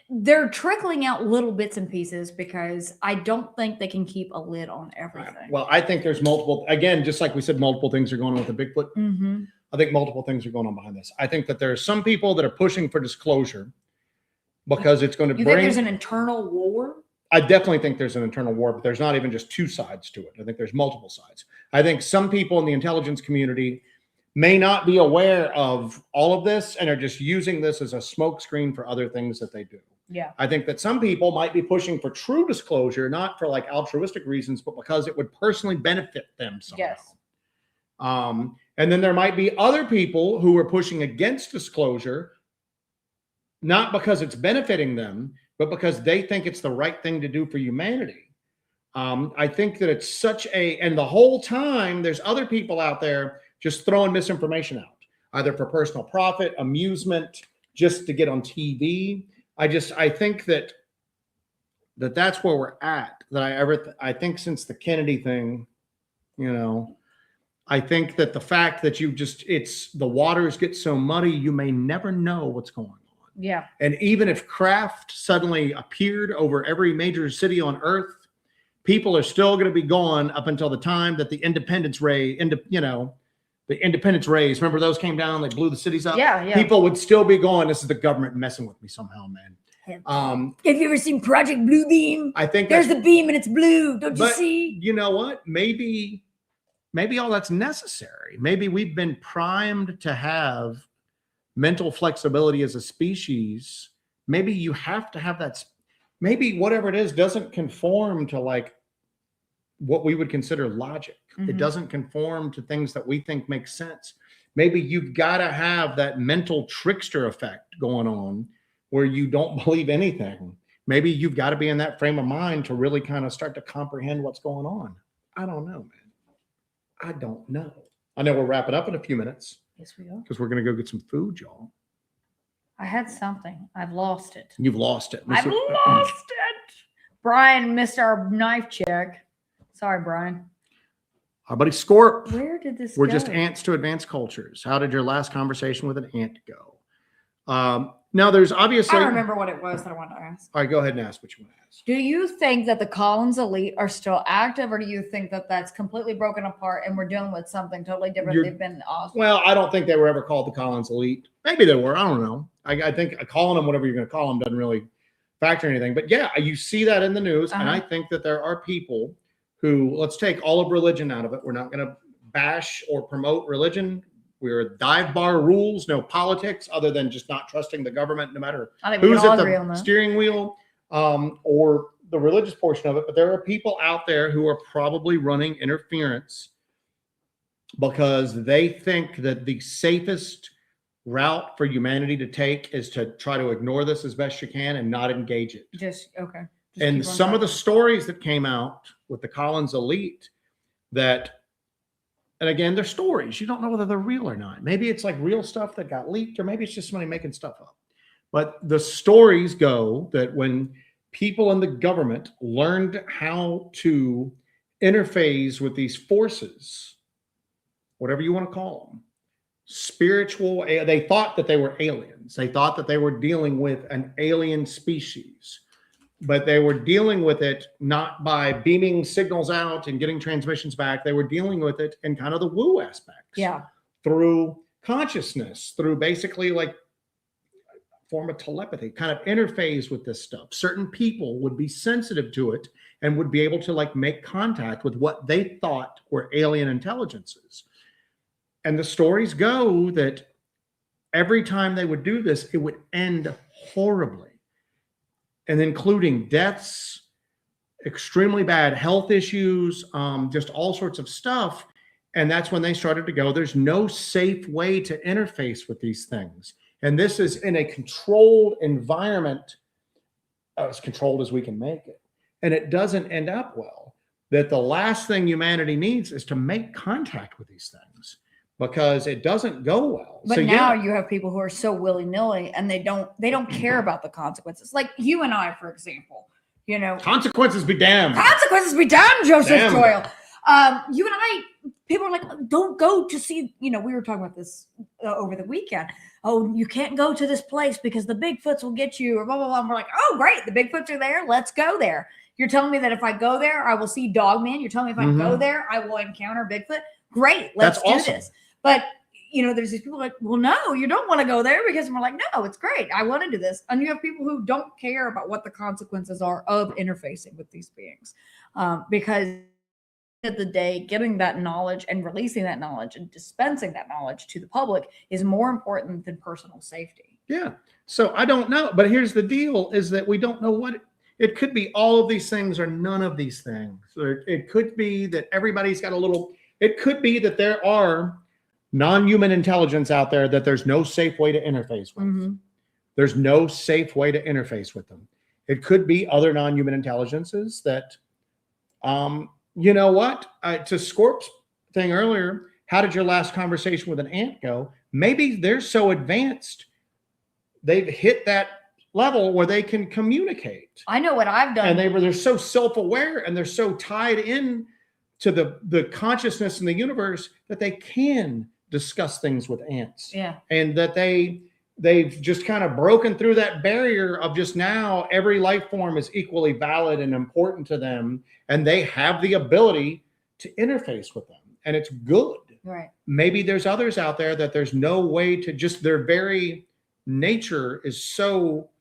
They're trickling out little bits and pieces because I don't think they can keep a lid on everything. Well, I think there's multiple, again, just like we said, multiple things are going on with the Bigfoot. Mm-hmm. I think multiple things are going on behind this. I think that there are some people that are pushing for disclosure because it's going to You think there's an internal war? I definitely think there's an internal war, but there's not even just two sides to it. I think there's multiple sides. I think some people in the intelligence community may not be aware of all of this and are just using this as a smokescreen for other things that they do. Yeah. I think that some people might be pushing for true disclosure, not for like altruistic reasons, but because it would personally benefit them somehow. Yes. And then there might be other people who are pushing against disclosure, not because it's benefiting them, but because they think it's the right thing to do for humanity. I think that it's and the whole time there's other people out there just throwing misinformation out, either for personal profit, amusement, just to get on TV. I think that's where we're at. I think since the Kennedy thing, I think that the fact that the waters get so muddy, you may never know what's going on. Yeah. And even if craft suddenly appeared over every major city on Earth, people are still going to be gone up until the time that the Independence Rays, remember those came down, they blew the cities up? Yeah. People would still be going, this is the government messing with me somehow, man. Have you ever seen Project Blue Beam? I think there's the beam and it's blue. Don't you see? You know what? Maybe all that's necessary. Maybe we've been primed to have mental flexibility as a species. Maybe you have to have that. Maybe whatever it is doesn't conform to like what we would consider logic. Mm-hmm. It doesn't conform to things that we think make sense. Maybe you've got to have that mental trickster effect going on where you don't believe anything. Maybe you've got to be in that frame of mind to really kind of start to comprehend what's going on. I don't know, man. I don't know. I know we're wrapping up in a few minutes. Yes, we are. Because we're going to go get some food, y'all. I had something. I've lost it. You've lost it. I've lost it. Brian missed our knife check. Sorry, Brian. Our buddy Scorp. Where did this We're go? just ants to advanced cultures. How did your last conversation with an ant go? Now, there's obviously. I don't remember what it was that I wanted to ask. All right, go ahead and ask what you want to ask. Do you think that the Collins elite are still active, or do you think that that's completely broken apart and we're dealing with something totally different? They've been awesome. Well, I don't think they were ever called the Collins elite. Maybe they were. I don't know. I think calling them whatever you're going to call them doesn't really factor anything. But yeah, you see that in the news. And I think that there are people who, let's take all of religion out of it. We're not going to bash or promote religion. We're dive bar rules, no politics, other than just not trusting the government, no matter who's at the steering wheel or the religious portion of it. But there are people out there who are probably running interference because they think that the safest route for humanity to take is to try to ignore this as best you can and not engage it. And some of the stories that came out with the Collins elite that, and again, they're stories. You don't know whether they're real or not. Maybe it's like real stuff that got leaked, or maybe it's just somebody making stuff up. But the stories go that when people in the government learned how to interface with these forces, whatever you want to call them, spiritual, they thought that they were aliens. They thought that they were dealing with an alien species. But they were dealing with it not by beaming signals out and getting transmissions back. They were dealing with it in kind of the woo aspects. Yeah. Through consciousness, through basically like form of telepathy, kind of interface with this stuff. Certain people would be sensitive to it and would be able to like make contact with what they thought were alien intelligences. And the stories go that every time they would do this, it would end horribly. And including deaths, extremely bad health issues, just all sorts of stuff. And that's when they started to go, there's no safe way to interface with these things. And this is in a controlled environment, as controlled as we can make it. And it doesn't end up well. That the last thing humanity needs is to make contact with these things, because it doesn't go well. But so now you have people who are so willy-nilly and they don't care about the consequences. Like you and I, for example, you know. Consequences be damned. Consequences be damned, Joseph Doyle. You and I, people are like, don't go to see, you know, we were talking about this over the weekend. Oh, you can't go to this place because the Bigfoots will get you, or blah, blah, blah. And we're like, oh, great. The Bigfoots are there. Let's go there. You're telling me that if I go there, I will see Dogman. You're telling me if I go there, I will encounter Bigfoot. Great. Let's do this. But, you know, there's these people like, well, no, you don't want to go there, because we're like, no, it's great. I want to do this. And you have people who don't care about what the consequences are of interfacing with these beings. Because at the end of the day, getting that knowledge and releasing that knowledge and dispensing that knowledge to the public is more important than personal safety. Yeah. So I don't know. But here's the deal is that we don't know what it could be. All of these things or none of these things. Or it could be that everybody's got a little, it could be that there are non-human intelligence out there that there's no safe way to interface with. There's no safe way to interface with them. It could be other non-human intelligences that, you know what? To Scorp's thing earlier, how did your last conversation with an ant go? Maybe they're so advanced, they've hit that level where they can communicate. I know what I've done. And they're so self-aware and they're so tied in to the consciousness in the universe that they can discuss things with ants. Yeah. And that they've just kind of broken through that barrier of just now every life form is equally valid and important to them, and they have the ability to interface with them, and it's good. Right. Maybe there's others out there that there's no way to, just their very nature is so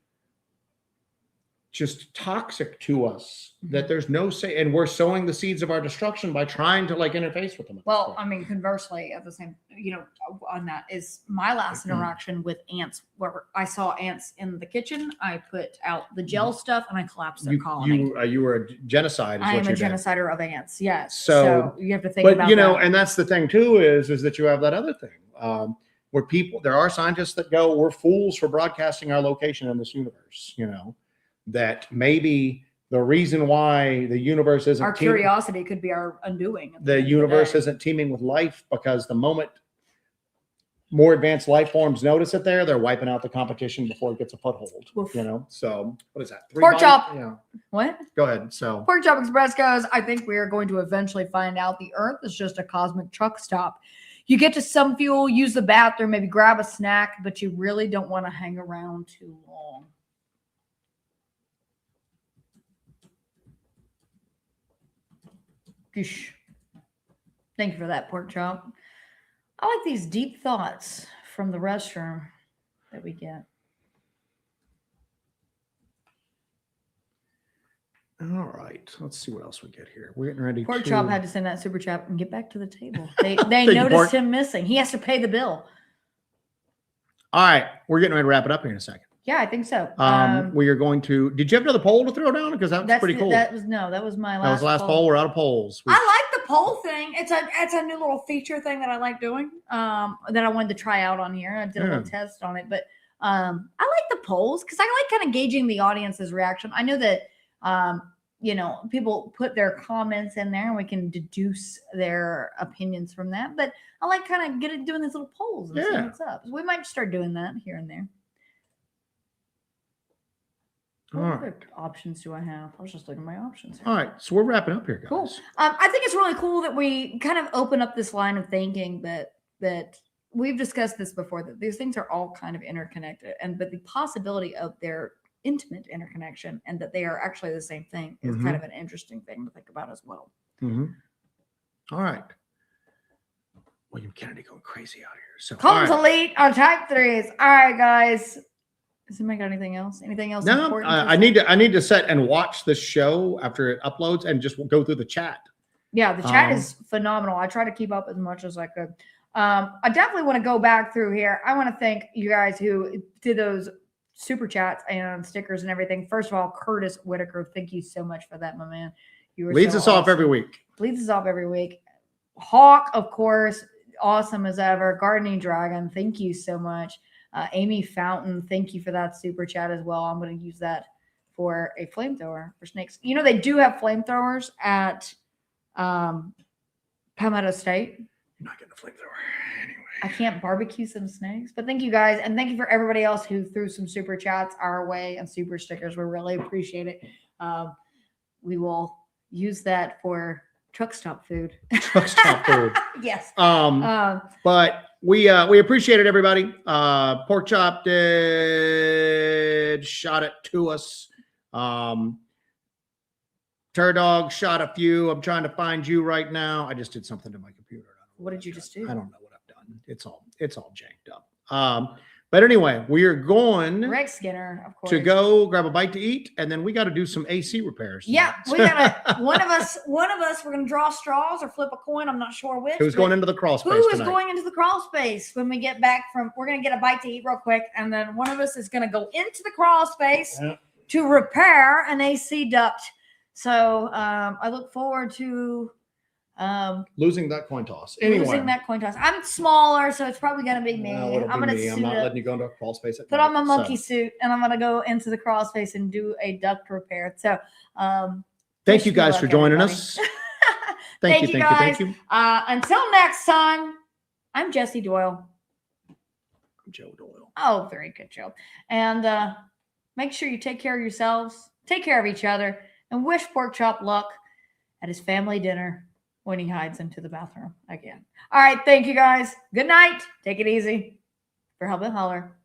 just toxic to us that there's no say, and we're sowing the seeds of our destruction by trying to like interface with them. Well, I mean, conversely, at the same, you know, on that is my last interaction with ants, where I saw ants in the kitchen. I put out the gel stuff and I collapsed their colony. You were a genocide. I am a genocider of ants. Yes. So you have to think about you know, that. and that's the thing too, is that you have that other thing where there are scientists that go, we're fools for broadcasting our location in this universe, you know. That maybe the reason why the universe isn't our curiosity could be our undoing. The universe isn't teeming with life, because the moment more advanced life forms notice it they're wiping out the competition before it gets a foothold. Oof. You know, so what is that? Pork chop. Yeah. What? Go ahead. So Pork Chop Express goes, I think we are going to eventually find out the Earth is just a cosmic truck stop. you get to some fuel, use the bathroom, maybe grab a snack, but you really don't want to hang around too long. Goosh. Thank you for that, pork chop. I like these deep thoughts from the restroom that we get. All right, let's see what else we get here. We're getting ready. Pork to... chop had to send that super chat and get back to the table. They noticed him missing. He has to pay the bill. All right, we're getting ready to wrap it up here in a second. Yeah, I think so. We are going to. Did you have another poll to throw down? Because that's pretty cool. That was my last. That was the last poll. We're out of polls. I like the poll thing. It's a new little feature thing that I like doing. That I wanted to try out on here. I did a little test on it, but I like the polls because I like kind of gauging the audience's reaction. I know that people put their comments in there and we can deduce their opinions from that. But I like kind of doing these little polls and see what's up. So we might start doing that here and there. What other options do I have? I was just looking at my options. All right, so we're wrapping up here, guys. Cool. I think it's really cool that we kind of open up this line of thinking that we've discussed this before, that these things are all kind of interconnected, but the possibility of their intimate interconnection and that they are actually the same thing is kind of an interesting thing to think about as well. All right. William Kennedy going crazy out here. So complete our type 3s. All right, guys. Has anybody got anything else? Anything else? No, I need to set and watch the show after it uploads and just go through the chat. Yeah, the chat is phenomenal. I try to keep up as much as I could. I definitely want to go back through here. I want to thank you guys who did those super chats and stickers and everything. First of all, Curtis Whitaker, thank you so much for that, my man. You were leads us off every week. Leads us off every week. Hawk, of course, awesome as ever. Gardening Dragon, thank you so much. Amy Fountain, thank you for that super chat as well. I'm going to use that for a flamethrower for snakes. You know, they do have flamethrowers at Palmetto State. You're not getting a flamethrower anyway. I can't barbecue some snakes, but thank you guys. And thank you for everybody else who threw some super chats our way and super stickers. We really appreciate it. We will use that for truck stop food. Truck stop food. Yes. But we appreciate it, everybody. Pork Chop did shot it to us. Turdog shot a few. I'm trying to find you right now. I just did something to my computer. What did you just do? I don't know what I've done. It's all janked up. But anyway, we are going Rex Skinner, of course, to go grab a bite to eat, and then we got to do some AC repairs. Yeah, we gotta one of us. We're gonna draw straws or flip a coin. I'm not sure which. Who's going into the crawl space? Who is going into the crawl space when we get back from? We're gonna get a bite to eat real quick, and then one of us is gonna go into the crawl space to repair an AC duct. So I look forward to losing that coin toss. Anyway, losing that coin toss. I'm smaller, so it's probably gonna be me. I'm gonna I'm not letting you go into a crawl space. Put on my monkey suit, and I'm gonna go into the crawl space and do a duct repair. So, thank you guys for joining us. Thank you guys. Until next time, I'm Jesse Doyle. I'm Joe Doyle. Oh, very good, Joe. And make sure you take care of yourselves, take care of each other, and wish Pork Chop luck at his family dinner when he hides into the bathroom again. All right. Thank you guys. Good night. Take it easy. For Hellbent Holler.